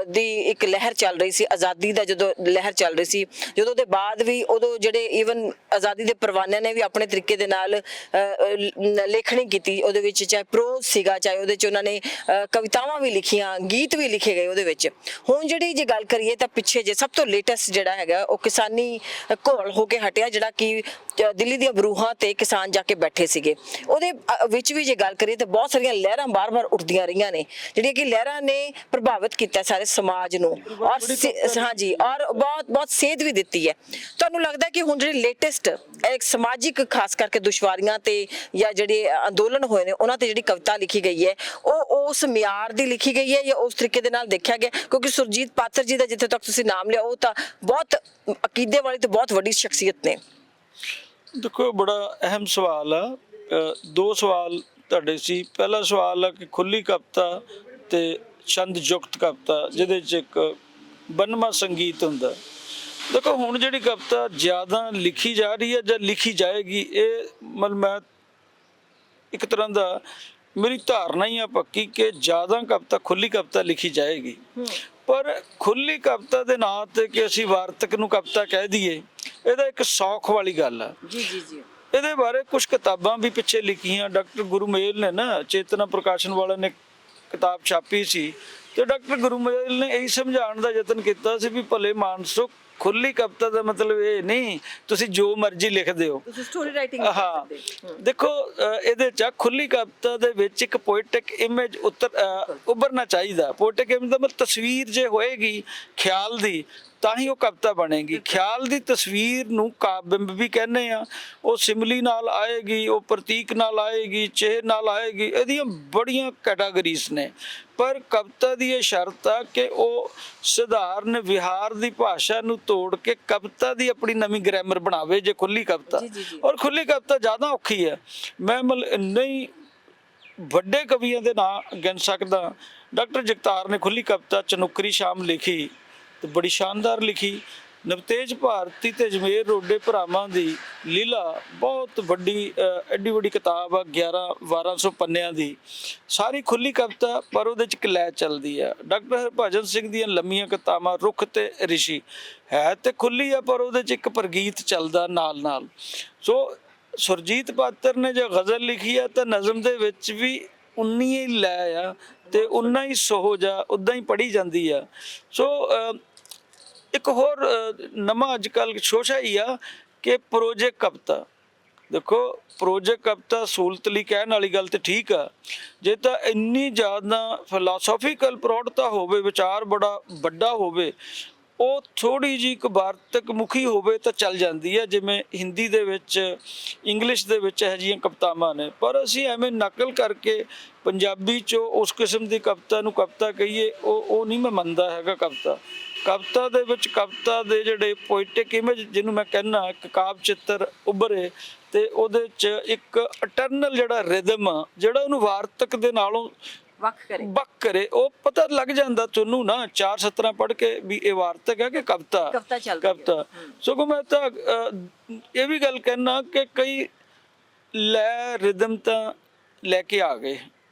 ਦੀ ਇੱਕ ਲਹਿਰ ਚੱਲ ਰਹੀ ਸੀ, ਆਜ਼ਾਦੀ ਦਾ ਜਦੋਂ ਲਹਿਰ ਚੱਲ ਰਹੀ ਸੀ, ਜਦੋਂ ਦੇ ਬਾਅਦ ਵੀ ਉਦੋਂ ਜਿਹੜੇ ਈਵਨ ਆਜ਼ਾਦੀ ਦੇ ਪਰਵਾਨਿਆਂ ਨੇ ਵੀ ਆਪਣੇ ਤਰੀਕੇ ਦੇ ਨਾਲ ਲੇਖਣੀ ਕੀਤੀ, ਉਹਦੇ ਵਿੱਚ ਚਾਹੇ ਪ੍ਰੋਜ਼ ਸੀਗਾ, ਚਾਹੇ ਉਹਦੇ 'ਚ ਉਹਨਾਂ ਨੇ ਕਵਿਤਾਵਾਂ ਵੀ ਲਿਖੀਆਂ, ਗੀਤ ਵੀ ਲਿਖੇ ਗਏ ਉਹਦੇ ਵਿੱਚ। ਹੁਣ ਜਿਹੜੀ ਜੇ ਗੱਲ ਕਰੀਏ ਤਾਂ ਪਿੱਛੇ ਜੇ ਸਭ ਤੋਂ ਲੇਟੈਸਟ ਜਿਹੜਾ ਹੈਗਾ ਉਹ ਕਿਸਾਨੀ ਘੋਲ ਹੋ ਕੇ ਹਟਿਆ, ਜਿਹੜਾ ਕਿ ਦਿੱਲੀ ਦੀਆਂ ਬਰੂਹਾਂ ਤੇ ਕਿਸਾਨ ਜਾ ਕੇ ਬੈਠੇ ਸੀਗੇ। ਉਹਦੇ ਵਿੱਚ ਵੀ ਜੇ ਗੱਲ ਕਰੀਏ ਤਾਂ ਬਹੁਤ ਸਾਰੀਆਂ ਲਹਿਰਾਂ ਬਾਰ-ਬਾਰ ਉੱਠਦੀਆਂ ਰਹੀਆਂ ਨੇ, ਜਿਹੜੀਆਂ ਕਿ ਲਹਿਰਾਂ ਨੇ ਪ੍ਰਭਾਵਿਤ ਕੀਤਾ ਸਾਰੇ ਸਮਾਜ ਨੂੰ, ਔਰ ਹਾਂਜੀ, ਔਰ ਬਹੁਤ ਸੇਧ ਵੀ ਦਿੱਤੀ ਹੈ। ਤੁਹਾਨੂੰ ਲੱਗਦਾ ਕਿ ਹੁਣ ਜਿਹੜੀ ਲੇਟੈਸਟ ਇੱਕ ਸਮਾਜਿਕ ਖਾਸ ਕਰਕੇ ਦੁਸ਼ਵਾਰੀਆਂ ਤੇ ਜਾਂ ਜਿਹੜੇ ਅੰਦੋਲਨ ਹੋਏ ਨੇ ਉਹਨਾਂ ਤੇ ਜਿਹੜੀ ਕਵਿਤਾ ਲਿਖੀ ਗਈ ਹੈ, ਉਹ ਉਸ ਮਿਆਰ ਦੀ ਲਿਖੀ ਗਈ ਹੈ ਜਾਂ ਉਸ ਤਰੀਕੇ ਦੇ ਨਾਲ ਦੇਖਿਆ ਗਿਆ? ਕਿਉਂਕਿ ਸੁਰਜੀਤ ਪਾਤਰ ਜੀ ਦਾ ਜਿੱਥੇ ਤੱਕ ਤੁਸੀਂ ਨਾਮ ਲਿਆ, ਉਹ ਤਾਂ ਬਹੁਤ ਅਕੀਦੇ ਵਾਲੀ ਤੇ ਬਹੁਤ ਵੱਡੀ ਸ਼ਖਸੀਅਤ ਨੇ। ਦੇਖੋ ਬੜਾ ਅਹਿਮ ਸਵਾਲ ਆ। ਦੋ ਸਵਾਲ ਤੁਹਾਡੇ ਸੀ। ਪਹਿਲਾ ਸਵਾਲ ਆ ਕਿ ਖੁੱਲੀ ਕਵਿਤਾ ਤੇ ਛੰਦ ਯੁਕਤ ਕਵਿਤਾ ਜਿਹਦੇ 'ਚ ਇੱਕ ਬੰਨ੍ਹਵਾਂ ਸੰਗੀਤ ਹੁੰਦਾ। ਦੇਖੋ ਹੁਣ ਜਿਹੜੀ ਕਵਿਤਾ ਜ਼ਿਆਦਾ ਲਿਖੀ ਜਾ ਰਹੀ ਹੈ ਜਾਂ ਲਿਖੀ ਜਾਏਗੀ, ਇਹ ਮਤਲਬ ਮੈਂ ਇੱਕ ਤਰ੍ਹਾਂ ਦਾ ਮੇਰੀ ਧਾਰਨਾ ਹੀ ਆ ਪੱਕੀ ਕਿ ਜ਼ਿਆਦਾ ਕਵਿਤਾ ਖੁੱਲੀ ਕਵਿਤਾ ਲਿਖੀ ਜਾਏਗੀ। ਪਰ ਖੁੱਲੀ ਕਵਿਤਾ ਦੇ ਨਾਂ ਤੇ ਕਿ ਅਸੀਂ ਵਾਰਤਕ ਨੂੰ ਕਵਿਤਾ ਕਹਿ ਦਈਏ, ਇਹਦਾ ਇੱਕ ਸੌਖ ਵਾਲੀ ਗੱਲ ਆ। ਇਹਦੇ ਬਾਰੇ ਕੁਝ ਕਿਤਾਬਾਂ ਵੀ ਪਿੱਛੇ ਲਿਖੀਆਂ। ਡਾਕਟਰ ਗੁਰਮੇਲ ਨੇ ਨਾ, ਚੇਤਨਾ ਪ੍ਰਕਾਸ਼ਨ ਵਾਲਾ ਨੇ ਕਿਤਾਬ ਛਾਪੀ ਸੀ, ਤੇ ਡਾਕਟਰ ਗੁਰਮੇਲ ਨੇ ਇਹੀ ਸਮਝਾਉਣ ਦਾ ਯਤਨ ਕੀਤਾ ਸੀ ਵੀ ਭਲੇ ਮਾਨਸੋ, ਖੁੱਲੀ ਕਵਿਤਾ ਦਾ ਮਤਲਬ ਇਹ ਨਹੀਂ ਤੁਸੀਂ ਜੋ ਮਰਜ਼ੀ ਲਿਖ ਦਿਓ, ਤੁਸੀਂ ਸਟੋਰੀ ਰਾਈਟਿੰਗ। ਹਾਂ, ਦੇਖੋ ਇਹਦੇ 'ਚ ਖੁੱਲੀ ਕਵਿਤਾ ਦੇ ਵਿੱਚ ਇੱਕ ਪੋਇਟਿਕ ਇਮੇਜ ਉੱਭਰਨਾ ਚਾਹੀਦਾ। ਪੋਇਟਿਕ ਇਮੇਜ ਦਾ ਮਤਲਬ ਤਸਵੀਰ ਜੇ ਹੋਏਗੀ ਖਿਆਲ ਦੀ ਤਾਂ ਹੀ ਉਹ ਕਵਿਤਾ ਬਣੇਗੀ। ਖਿਆਲ ਦੀ ਤਸਵੀਰ ਨੂੰ ਕਾਵਿ-ਬਿੰਬ ਵੀ ਕਹਿੰਦੇ ਆ। ਉਹ ਸਿਮਲੀ ਨਾਲ ਆਏਗੀ, ਉਹ ਪ੍ਰਤੀਕ ਨਾਲ ਆਏਗੀ, ਚਿਹਰ ਨਾਲ ਆਏਗੀ, ਇਹਦੀਆਂ ਬੜੀਆਂ ਕੈਟਾਗਰੀਜ਼ ਨੇ। ਪਰ ਕਵਿਤਾ ਦੀ ਇਹ ਸ਼ਰਤ ਆ ਕਿ ਉਹ ਸਧਾਰਨ ਵਿਹਾਰ ਦੀ ਭਾਸ਼ਾ ਨੂੰ ਤੋੜ ਕੇ ਕਵਿਤਾ ਦੀ ਆਪਣੀ ਨਵੀਂ ਗ੍ਰਾਮਰ ਬਣਾਵੇ, ਜੇ ਖੁੱਲੀ ਕਵਿਤਾ। ਔਰ ਖੁੱਲੀ ਕਵਿਤਾ ਜ਼ਿਆਦਾ ਔਖੀ ਹੈ। ਮੈਂ ਮਤਲਬ ਇੰਨੇ ਹੀ ਵੱਡੇ ਕਵੀਆਂ ਦੇ ਨਾਂ ਗਿਣ ਸਕਦਾ। ਡਾਕਟਰ ਜਗਤਾਰ ਨੇ ਖੁੱਲੀ ਕਵਿਤਾ ਚਨੁਕਰੀ ਸ਼ਾਮ ਲਿਖੀ ਤੇ ਬੜੀ ਸ਼ਾਨਦਾਰ ਲਿਖੀ। ਨਵਤੇਜ ਭਾਰਤੀ ਤੇ ਜਮੇਰ ਰੋਡੇ ਭਰਾਵਾਂ ਦੀ ਲੀਲਾ ਬਹੁਤ ਵੱਡੀ, ਐਡੀ ਵੱਡੀ ਕਿਤਾਬ ਆ, 11-1200 ਪੰਨਿਆਂ ਦੀ, ਸਾਰੀ ਖੁੱਲੀ ਕਵਿਤਾ, ਪਰ ਉਹਦੇ 'ਚ ਇੱਕ ਲੈ ਚੱਲਦੀ ਆ। ਡਾਕਟਰ ਹਰਭਜਨ ਸਿੰਘ ਦੀਆਂ ਲੰਮੀਆਂ ਕਿਤਾਬਾਂ ਰੁੱਖ ਤੇ ਰਿਸ਼ੀ ਹੈ ਤੇ ਖੁੱਲੀ ਆ, ਪਰ ਉਹਦੇ 'ਚ ਇੱਕ ਪ੍ਰਗੀਤ ਚੱਲਦਾ ਨਾਲ ਨਾਲ। ਸੋ ਸੁਰਜੀਤ ਪਾਤਰ ਨੇ ਜੋ ਗਜ਼ਲ ਲਿਖੀ ਆ ਤਾਂ ਨਜ਼ਮ ਦੇ ਵਿੱਚ ਵੀ ਉਨੀ ਹੀ ਲੈ ਆ ਤੇ ਉਨਾ ਹੀ ਸੋਹਜ ਆ, ਉੱਦਾਂ ਹੀ ਪੜ੍ਹੀ ਜਾਂਦੀ ਆ। ਸੋ ਇੱਕ ਹੋਰ ਨਵਾਂ ਅੱਜ ਕੱਲ੍ਹ ਸ਼ੋਸ਼ਾ ਹੀ ਆ ਕਿ ਪ੍ਰੋਜੈਕਟ ਕਵਿਤਾ। ਦੇਖੋ ਪ੍ਰੋਜੈਕਟ ਕਵਿਤਾ ਸਹੂਲਤ ਲਈ ਕਹਿਣ ਵਾਲੀ ਗੱਲ ਤੇ ਠੀਕ ਆ, ਜੇ ਤਾਂ ਇੰਨੀ ਜ਼ਿਆਦਾ ਫਿਲਾਸਫੀਕਲ ਪ੍ਰੌੜਤਾ ਹੋਵੇ, ਵਿਚਾਰ ਬੜਾ ਵੱਡਾ ਹੋਵੇ, ਉਹ ਥੋੜ੍ਹੀ ਜਿਹੀ ਇੱਕ ਵਾਰਤਕ ਮੁਖੀ ਹੋਵੇ ਤਾਂ ਚੱਲ ਜਾਂਦੀ ਹੈ, ਜਿਵੇਂ ਹਿੰਦੀ ਦੇ ਵਿੱਚ, ਇੰਗਲਿਸ਼ ਦੇ ਵਿੱਚ ਇਹੋ ਜਿਹੀਆਂ ਕਵਿਤਾਵਾਂ ਨੇ। ਪਰ ਅਸੀਂ ਐਵੇਂ ਨਕਲ ਕਰਕੇ ਪੰਜਾਬੀ 'ਚੋਂ ਉਸ ਕਿਸਮ ਦੀ ਕਵਿਤਾ ਨੂੰ ਕਵਿਤਾ ਕਹੀਏ, ਉਹ ਨਹੀਂ ਮੈਂ ਮੰਨਦਾ ਹੈਗਾ। ਕਵਿਤਾ ਦੇ ਵਿੱਚ ਕਵਿਤਾ ਦੇ ਜਿਹੜੇ ਪੋਇਟਿਕ ਇਮੇਜ, ਜਿਹਨੂੰ ਮੈਂ ਕਹਿੰਦਾ ਇੱਕ ਕਾਵਿ ਚਿੱਤਰ ਉੱਭਰੇ, ਤੇ ਉਹਦੇ 'ਚ ਇੱਕ ਇਟਰਨਲ ਜਿਹੜਾ ਰਿਦਮ ਆ, ਜਿਹੜਾ ਉਹਨੂੰ ਵਾਰਤਕ ਦੇ ਨਾਲੋਂ ਵੱਖ ਕਰੇ, ਉਹ ਪਤਾ ਲੱਗ ਜਾਂਦਾ ਤੁਹਾਨੂੰ ਨਾ, 4 ਸਤਰਾਂ ਪੜ੍ਹ ਕੇ ਵੀ ਇਹ ਵਾਰਤਕ ਹੈ ਕਿ ਕਵਿਤਾ। ਸਗੋਂ ਮੈਂ ਤਾਂ ਇਹ ਵੀ ਗੱਲ ਕਹਿਣਾ ਕਿ ਕਈ ਲੈ ਰਿਦਮ ਤਾਂ ਲੈ ਕੇ ਆ ਗਏ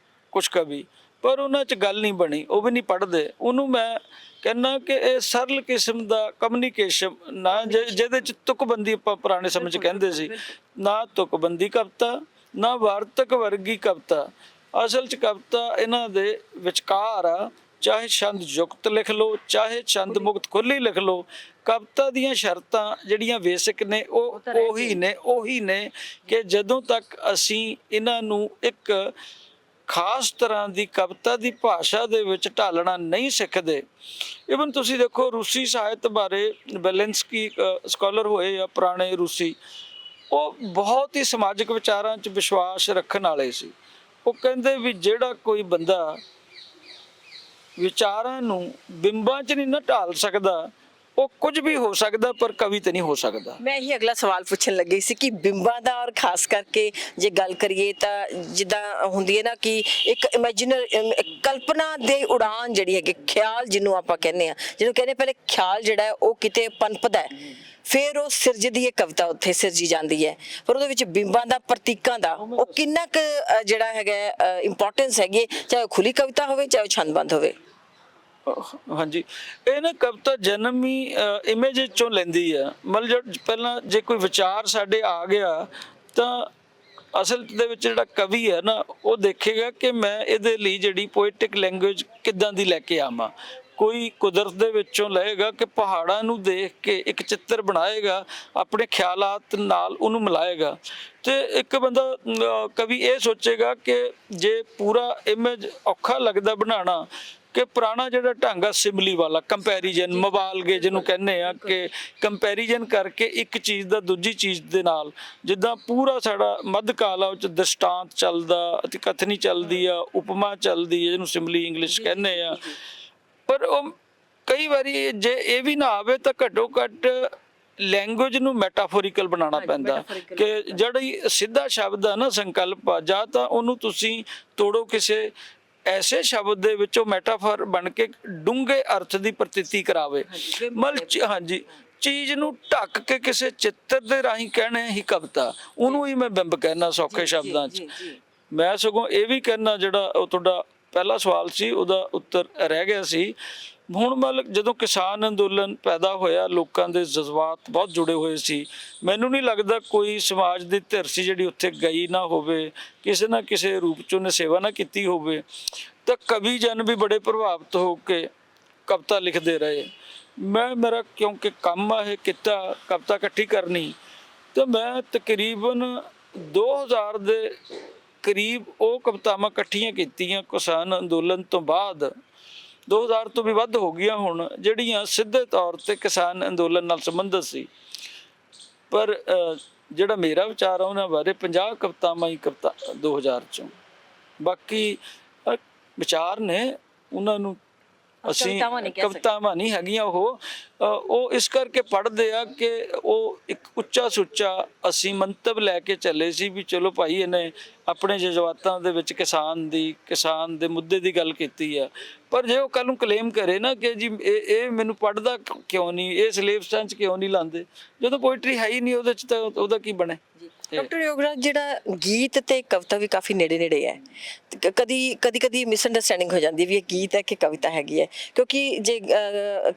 ਕੁਛ ਕਵੀ, ਪਰ ਉਹਨਾਂ 'ਚ ਗੱਲ ਨਹੀਂ ਬਣੀ, ਉਹ ਵੀ ਨਹੀਂ ਪੜ੍ਹਦੇ ਉਹਨੂੰ। ਮੈਂ ਕਹਿੰਦਾ ਕਿ ਇਹ ਸਰਲ ਕਿਸਮ ਦਾ ਕਮਿਊਨੀਕੇਸ਼ਨ ਨਾ, ਜਿਹਦੇ 'ਚ ਤੁਕਬੰਦੀ ਆਪਾਂ ਪੁਰਾਣੇ ਸਮੇਂ 'ਚ ਕਹਿੰਦੇ ਸੀ, ਨਾ ਤੁਕਬੰਦੀ ਕਵਿਤਾ, ਨਾ ਵਾਰਤਕ ਵਰਗੀ ਕਵਿਤਾ। ਅਸਲ 'ਚ ਕਵਿਤਾ ਇਹਨਾਂ ਦੇ ਵਿਚਕਾਰ ਆ, ਚਾਹੇ ਛੰਦ ਯੁਕਤ ਲਿਖ ਲਓ, ਚਾਹੇ ਛੰਦ ਮੁਕਤ ਖੁੱਲੀ ਲਿਖ ਲਓ। ਕਵਿਤਾ ਦੀਆਂ ਸ਼ਰਤਾਂ ਜਿਹੜੀਆਂ ਬੇਸਿਕ ਨੇ ਉਹ ਉਹੀ ਨੇ ਕਿ ਜਦੋਂ ਤੱਕ ਅਸੀਂ ਇਹਨਾਂ ਨੂੰ ਇੱਕ ਖਾਸ ਤਰ੍ਹਾਂ ਦੀ ਕਵਿਤਾ ਦੀ ਭਾਸ਼ਾ ਦੇ ਵਿੱਚ ਢਾਲਣਾ ਨਹੀਂ ਸਿੱਖਦੇ। ਇਵਨ ਤੁਸੀਂ ਦੇਖੋ ਰੂਸੀ ਸਾਹਿਤ ਬਾਰੇ ਬੈਲੈਂਸਕੀ ਸਕਾਲਰ ਹੋਏ ਆ ਪੁਰਾਣੇ ਰੂਸੀ, ਉਹ ਬਹੁਤ ਹੀ ਸਮਾਜਿਕ ਵਿਚਾਰਾਂ 'ਚ ਵਿਸ਼ਵਾਸ ਰੱਖਣ ਵਾਲੇ ਸੀ। ਉਹ ਕਹਿੰਦੇ ਵੀ ਜਿਹੜਾ ਕੋਈ ਬੰਦਾ ਵਿਚਾਰਾਂ ਨੂੰ ਬਿੰਬਾਂ 'ਚ ਨਹੀਂ ਨਾ ਢਾਲ ਸਕਦਾ, ਉਹ ਕੁਝ ਵੀ ਹੋ ਸਕਦਾ ਪਰ ਕਵੀ ਤੇ ਨਹੀਂ ਹੋ ਸਕਦਾ। ਮੈਂ ਹੀ ਅਗਲਾ ਸਵਾਲ ਪੁੱਛਣ ਲੱਗੀ ਸੀ ਕਿ ਬਿੰਬਾਂ ਦਾ, ਔਰ ਖਾਸ ਕਰਕੇ ਜੇ ਗੱਲ ਕਰੀਏ ਤਾਂ ਜਿੱਦਾਂ ਹੁੰਦੀ ਹੈ ਨਾ ਕਿ ਇੱਕ ਕਲਪਨਾ ਦੇ ਉਡਾਨ ਜਿਹੜੀ ਹੈਗੀ, ਖਿਆਲ ਜਿਹਨੂੰ ਆਪਾਂ ਕਹਿੰਦੇ ਆ, ਜਿਹਨੂੰ ਕਹਿੰਦੇ ਪਹਿਲੇ ਖਿਆਲ ਜਿਹੜਾ ਉਹ ਕਿਤੇ ਪਨਪਦਾ ਹੈ, ਫਿਰ ਉਹ ਸਿਰਜਦੀ ਹੈ ਕਵਿਤਾ, ਉੱਥੇ ਸਿਰਜੀ ਜਾਂਦੀ ਹੈ। ਪਰ ਉਹਦੇ ਵਿੱਚ ਬਿੰਬਾਂ ਦਾ, ਪ੍ਰਤੀਕਾਂ ਦਾ ਉਹ ਕਿੰਨਾ ਕੁ ਜਿਹੜਾ ਹੈਗਾ ਇੰਪੋਰਟੈਂਸ ਹੈਗੀ, ਚਾਹੇ ਉਹ ਖੁੱਲੀ ਕਵਿਤਾ ਹੋਵੇ, ਚਾਹੇ ਉਹ ਛੰਦਬੰਦ ਹੋਵੇ। ਹਾਂਜੀ, ਇਹ ਨਾ ਕਵਿਤਾ ਜਨਮ ਹੀ ਇਮੇਜ ਚੋਂ ਲੈਂਦੀ ਆ। ਮਤਲਬ ਪਹਿਲਾਂ ਜੇ ਕੋਈ ਵਿਚਾਰ ਸਾਡੇ ਆ ਗਿਆ ਤਾਂ ਅਸਲ ਦੇ ਵਿੱਚ ਜਿਹੜਾ ਕਵੀ ਹੈ ਨਾ, ਉਹ ਦੇਖੇਗਾ ਕਿ ਮੈਂ ਇਹਦੇ ਲਈ ਜਿਹੜੀ ਪੋਇਟਿਕ ਲੈਂਗੁਏਜ ਕਿੱਦਾਂ ਦੀ ਲੈ ਕੇ ਆਵਾਂ। ਕੋਈ ਕੁਦਰਤ ਦੇ ਵਿੱਚੋਂ ਲਏਗਾ ਕਿ ਪਹਾੜਾਂ ਨੂੰ ਦੇਖ ਕੇ ਇੱਕ ਚਿੱਤਰ ਬਣਾਏਗਾ, ਆਪਣੇ ਖਿਆਲਾਤ ਨਾਲ ਉਹਨੂੰ ਮਿਲਾਏਗਾ। ਤੇ ਇੱਕ ਬੰਦਾ ਕਵੀ ਇਹ ਸੋਚੇਗਾ ਕਿ ਜੇ ਪੂਰਾ ਇਮੇਜ ਔਖਾ ਲੱਗਦਾ ਬਣਾਉਣਾ, ਕਿ ਪੁਰਾਣਾ ਜਿਹੜਾ ਢੰਗ ਆ ਸਿਮਲੀ ਵਾਲਾ, ਕੰਪੈਰੀਜ਼ਨ, ਮਵਾਲਗੇ ਜਿਹਨੂੰ ਕਹਿੰਦੇ ਆ, ਕਿ ਕੰਪੈਰੀਜ਼ਨ ਕਰਕੇ ਇੱਕ ਚੀਜ਼ ਦਾ ਦੂਜੀ ਚੀਜ਼ ਦੇ ਨਾਲ, ਜਿੱਦਾਂ ਪੂਰਾ ਸਾਡਾ ਮੱਧਕਾਲ ਆ, ਉਹ 'ਚ ਦ੍ਰਿਸ਼ਟਾਂਤ ਚੱਲਦਾ ਅਤੇ ਕਥਨੀ ਚੱਲਦੀ ਆ, ਉਪਮਾ ਚੱਲਦੀ ਹੈ, ਜਿਹਨੂੰ ਸਿਮਲੀ ਇੰਗਲਿਸ਼ ਕਹਿੰਦੇ ਆ। ਪਰ ਉਹ ਕਈ ਵਾਰੀ ਜੇ ਇਹ ਵੀ ਨਾ ਆਵੇ ਤਾਂ ਘੱਟੋ ਘੱਟ ਲੈਂਗੁਏਜ ਨੂੰ ਮੈਟਾਫੋਰੀਕਲ ਬਣਾਉਣਾ ਪੈਂਦਾ, ਕਿ ਜਿਹੜੀ ਸਿੱਧਾ ਸ਼ਬਦ ਆ ਨਾ, ਸੰਕਲਪ ਆ, ਜਾਂ ਤਾਂ ਉਹਨੂੰ ਤੁਸੀਂ ਤੋੜੋ ਕਿਸੇ ਐਸੇ ਸ਼ਬਦ ਦੇ ਵਿੱਚੋਂ ਮੈਟਾਫਰ ਬਣ ਕੇ ਡੂੰਘੇ ਅਰਥ ਦੀ ਪ੍ਰਤੀਤੀ ਕਰਾਵੇ। ਹਾਂਜੀ, ਚੀਜ਼ ਨੂੰ ਢੱਕ ਕੇ ਕਿਸੇ ਚਿੱਤਰ ਦੇ ਰਾਹੀਂ ਕਹਿਣਾ ਹੀ ਕਵਿਤਾ, ਉਹਨੂੰ ਹੀ ਮੈਂ ਬਿੰਬ ਕਹਿਣਾ ਸੌਖੇ ਸ਼ਬਦਾਂ 'ਚ। ਮੈਂ ਸਗੋਂ ਇਹ ਵੀ ਕਹਿਣਾ, ਜਿਹੜਾ ਉਹ ਤੁਹਾਡਾ ਪਹਿਲਾ ਸਵਾਲ ਸੀ ਉਹਦਾ ਉੱਤਰ ਰਹਿ ਗਿਆ ਸੀ। ਹੁਣ ਮਤਲਬ ਜਦੋਂ ਕਿਸਾਨ ਅੰਦੋਲਨ ਪੈਦਾ ਹੋਇਆ, ਲੋਕਾਂ ਦੇ ਜਜ਼ਬਾਤ ਬਹੁਤ ਜੁੜੇ ਹੋਏ ਸੀ। ਮੈਨੂੰ ਨਹੀਂ ਲੱਗਦਾ ਕੋਈ ਸਮਾਜ ਦੀ ਧਿਰ ਸੀ ਜਿਹੜੀ ਉੱਥੇ ਗਈ ਨਾ ਹੋਵੇ, ਕਿਸੇ ਨਾ ਕਿਸੇ ਰੂਪ 'ਚ ਉਹਨੇ ਸੇਵਾ ਨਾ ਕੀਤੀ ਹੋਵੇ। ਤਾਂ ਕਵੀ ਜਨ ਵੀ ਬੜੇ ਪ੍ਰਭਾਵਿਤ ਹੋ ਕੇ ਕਵਿਤਾ ਲਿਖਦੇ ਰਹੇ। ਮੇਰਾ ਕਿਉਂਕਿ ਕੰਮ ਆ ਇਹ ਕਿੱਤਾ ਕਵਿਤਾ ਇਕੱਠੀ ਕਰਨੀ, ਤਾਂ ਮੈਂ ਤਕਰੀਬਨ 2000 ਦੇ ਕਰੀਬ ਉਹ ਕਵਿਤਾਵਾਂ ਇਕੱਠੀਆਂ ਕੀਤੀਆਂ ਕਿਸਾਨ ਅੰਦੋਲਨ ਤੋਂ ਬਾਅਦ। 2000 ਤੋਂ ਵੀ ਵੱਧ ਹੋ ਗਈਆਂ ਹੁਣ, ਜਿਹੜੀਆਂ ਸਿੱਧੇ ਤੌਰ ਤੇ ਕਿਸਾਨ ਅੰਦੋਲਨ ਨਾਲ ਸੰਬੰਧਿਤ ਸੀ। ਪਰ ਜਿਹੜਾ ਮੇਰਾ ਵਿਚਾਰ ਆ ਉਹਨਾਂ ਬਾਰੇ 50 ਕਵਿਤਾਵਾਂ ਹੀ 2000 ਚੋਂ, ਬਾਕੀ ਵਿਚਾਰ ਨੇ ਉਹਨਾਂ ਨੂੰ ਅਸੀਂ ਕਵਿਤਾਵਾਂ ਨਹੀਂ ਕਹਿ ਸਕਦੇ। ਕਵਿਤਾਵਾਂ ਨਹੀਂ ਹੈਗੀਆਂ ਉਹ ਇਸ ਕਰਕੇ ਪੜ੍ਹਦੇ ਆ ਕਿ ਉਹ ਇੱਕ ਉੱਚਾ ਸੁੱਚਾ ਅਸੀਂ ਮੰਤਵ ਲੈ ਕੇ ਚੱਲੇ ਸੀ ਵੀ ਚਲੋ ਭਾਈ ਇਹਨੇ ਆਪਣੇ ਜਜ਼ਬਾਤਾਂ ਦੇ ਵਿੱਚ ਕਿਸਾਨ ਦੇ ਮੁੱਦੇ ਦੀ ਗੱਲ ਕੀਤੀ ਆ। ਪਰ ਜੇ ਉਹ ਕੱਲ ਨੂੰ ਕਲੇਮ ਕਰੇ ਨਾ ਕਿ ਜੀ ਇਹ ਮੈਨੂੰ ਪੜ੍ਹਦਾ ਕਿਉਂ ਨਹੀਂ, ਇਹ ਸਿਲੇਬਸਾਂ 'ਚ ਕਿਉਂ ਨਹੀਂ ਲਾਉਂਦੇ, ਜਦੋਂ ਪੋਇਟਰੀ ਹੈ ਹੀ ਨਹੀਂ ਉਹਦੇ 'ਚ, ਤਾਂ ਉਹਦਾ ਕੀ ਬਣੇ। ਡਾਕਟਰ ਯੋਗਰਾਜ, ਜਿਹੜਾ ਗੀਤ ਤੇ ਕਵਿਤਾ ਵੀ ਕਾਫੀ ਨੇੜੇ ਨੇੜੇ ਹੈ, ਤੇ ਕਦੀ ਮਿਸਅੰਡਰਸਟੈਂਡਿੰਗ ਹੋ ਜਾਂਦੀ ਵੀ ਇਹ ਗੀਤ ਹੈ ਕਿ ਕਵਿਤਾ ਹੈਗੀ ਹੈ, ਕਿਉਂਕਿ ਜੇ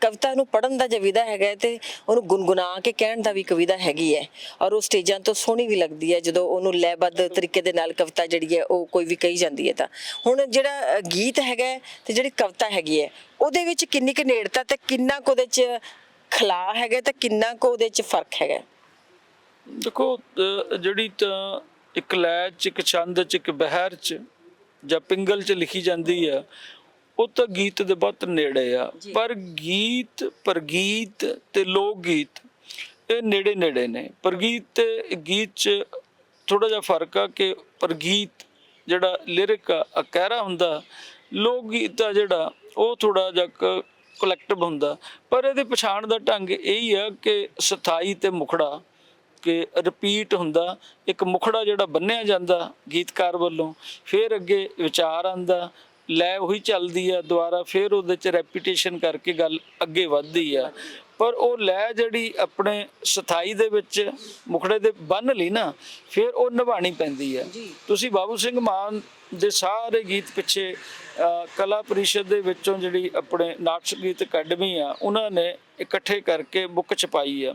ਕਵਿਤਾ ਨੂੰ ਪੜ੍ਹਨ ਦਾ ਜੇ ਵਿਧਾ ਹੈਗਾ ਤੇ ਉਹਨੂੰ ਗੁੰਗੁਣਾ ਕੇ ਕਹਿਣ ਦਾ ਵੀ ਕਵਿਤਾ ਹੈਗੀ ਹੈ, ਔਰ ਉਹ ਸਟੇਜਾਂ ਤੋਂ ਸੋਹਣੀ ਵੀ ਲੱਗਦੀ ਹੈ ਜਦੋਂ ਉਹਨੂੰ ਲੈਬੱਧ ਤਰੀਕੇ ਦੇ ਨਾਲ ਕਵਿਤਾ ਜਿਹੜੀ ਹੈ ਉਹ ਕੋਈ ਵੀ ਕਹੀ ਜਾਂਦੀ ਹੈ। ਤਾਂ ਹੁਣ ਜਿਹੜਾ ਗੀਤ ਹੈਗਾ ਤੇ ਜਿਹੜੀ ਕਵਿਤਾ ਹੈਗੀ ਹੈ ਉਹਦੇ ਵਿੱਚ ਕਿੰਨੀ ਕੁ ਨੇੜਤਾ ਤੇ ਕਿੰਨਾ ਕੁ ਉਹਦੇ 'ਚ ਖਲਾ ਹੈਗਾ ਤੇ ਕਿੰਨਾ ਕੁ ਉਹਦੇ 'ਚ ਫਰਕ ਹੈਗਾ? ਦੇਖੋ ਜਿਹੜੀ ਤਾਂ ਇੱਕ ਲੈਅ 'ਚ, ਇੱਕ ਛੰਦ 'ਚ, ਇੱਕ ਬਹਿਰ 'ਚ ਜਾਂ ਪਿੰਗਲ 'ਚ ਲਿਖੀ ਜਾਂਦੀ ਆ, ਉਹ ਤਾਂ ਗੀਤ ਦੇ ਬਹੁਤ ਨੇੜੇ ਆ। ਪਰ ਪ੍ਰਗੀਤ ਤੇ ਲੋਕ ਗੀਤ ਇਹ ਨੇੜੇ ਨੇੜੇ ਨੇ। ਪ੍ਰਗੀਤ ਤੇ ਗੀਤ 'ਚ ਥੋੜਾ ਜਿਹਾ ਫਰਕ ਆ ਕਿ ਪ੍ਰਗੀਤ ਜਿਹੜਾ ਲਿਰਿਕ ਆ ਅਕਹਿਰਾ ਹੁੰਦਾ, ਲੋਕ ਗੀਤ ਆ ਜਿਹੜਾ ਉਹ ਥੋੜਾ ਜਿਹਾ ਕਲੈਕਟਿਵ ਹੁੰਦਾ। ਪਰ ਇਹਦੇ ਪਛਾਣ ਦਾ ਢੰਗ ਇਹੀ ਆ ਕਿ ਸਥਾਈ ਤੇ ਮੁਖੜਾ, ਕਿ ਰਿਪੀਟ ਹੁੰਦਾ। ਇੱਕ ਮੁਖੜਾ ਜਿਹੜਾ ਬੰਨਿਆ ਜਾਂਦਾ ਗੀਤਕਾਰ ਵੱਲੋਂ, ਫਿਰ ਅੱਗੇ ਵਿਚਾਰ ਆਉਂਦਾ, ਲੈ ਉਹੀ ਚੱਲਦੀ ਆ ਦੁਬਾਰਾ, ਫਿਰ ਉਹਦੇ 'ਚ ਰੈਪੀਟੇਸ਼ਨ ਕਰਕੇ ਗੱਲ ਅੱਗੇ ਵੱਧਦੀ ਆ। ਪਰ ਉਹ ਲੈ ਜਿਹੜੀ ਆਪਣੇ ਸਥਾਈ ਦੇ ਵਿੱਚ ਮੁਖੜੇ ਦੇ ਬੰਨ ਲਈ ਨਾ, ਫਿਰ ਉਹ ਨਿਭਾਣੀ ਪੈਂਦੀ ਆ। ਤੁਸੀਂ ਬਾਬੂ ਸਿੰਘ ਮਾਨ ਦੇ ਸਾਰੇ ਗੀਤ ਪਿੱਛੇ ਕਲਾ ਪਰਿਸ਼ਦ ਦੇ ਵਿੱਚੋਂ ਜਿਹੜੀ ਆਪਣੇ ਨਾਟਕ ਸੰਗੀਤ ਅਕੈਡਮੀ ਆ, ਉਹਨਾਂ ਨੇ ਇਕੱਠੇ ਕਰਕੇ ਬੁੱਕ ਛਪਾਈ ਆ।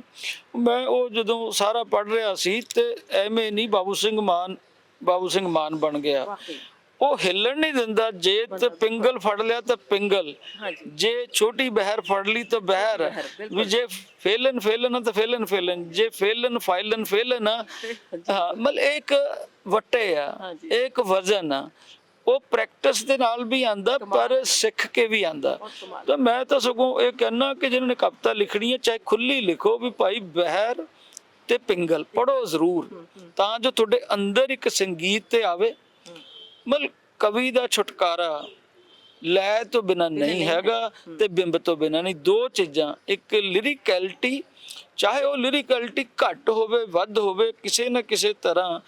ਮੈਂ ਉਹ ਜਦੋਂ ਸਾਰਾ ਪੜ੍ਹ ਰਿਹਾ ਸੀ ਤੇ ਐਵੇਂ ਨਹੀਂ ਬਾਬੂ ਸਿੰਘ ਮਾਨ ਬਣ ਗਿਆ। ਉਹ ਹਿੱਲਣ ਨਹੀਂ ਦਿੰਦਾ। ਜੇ ਤੇ ਪਿੰਗਲ ਫੜ ਲਿਆ ਤਾਂ ਪਿੰਗਲ, ਜੇ ਛੋਟੀ ਬਹਿਰ ਫੜ ਲਈ ਤਾਂ ਬਹਿਰ, ਵੀ ਜੇ ਫੇਲਨ ਤਾਂ ਫੇਲਨ, ਜੇ ਫੇਲਨ ਆ। ਹਾਂ, ਮਤਲਬ ਇੱਕ ਵੱਟੇ ਆ, ਇੱਕ ਵਜ਼ਨ ਆ। ਉਹ ਪ੍ਰੈਕਟਿਸ ਦੇ ਨਾਲ ਵੀ ਆਂਦਾ, ਪਰ ਸਿੱਖ ਕੇ ਵੀ ਆਂਦਾ। ਤਾਂ ਮੈਂ ਤਾਂ ਸਗੋਂ ਇਹ ਕਹਿਣਾ ਕਿ ਜਿਹਨਾਂ ਨੇ ਕਵਿਤਾ ਲਿਖਣੀ ਹੈ, ਚਾਹੇ ਖੁੱਲੀ ਲਿਖੋ, ਵੀ ਭਾਈ ਬਹਿਰ ਤੇ ਪਿੰਗਲ ਪੜੋ ਜ਼ਰੂਰ, ਤਾਂ ਜੋ ਤੁਹਾਡੇ ਅੰਦਰ ਇੱਕ ਸੰਗੀਤ ਤੇ ਆਵੇ। ਮਤਲਬ ਕਵੀ ਦਾ ਛੁਟਕਾਰਾ ਲੈ ਤੋਂ ਬਿਨਾਂ ਨਹੀਂ ਹੈਗਾ ਤੇ ਬਿੰਬ ਤੋਂ ਬਿਨਾਂ ਨਹੀਂ। ਦੋ ਚੀਜ਼ਾਂ, ਇੱਕ ਲਿਰਿਕੈਲਿਟੀ, ਚਾਹੇ ਉਹ ਲਿਰਿਕੈਲਿਟੀ ਘੱਟ ਹੋਵੇ ਵੱਧ ਹੋਵੇ, ਕਿਸੇ ਨਾ ਕਿਸੇ ਤਰ੍ਹਾਂ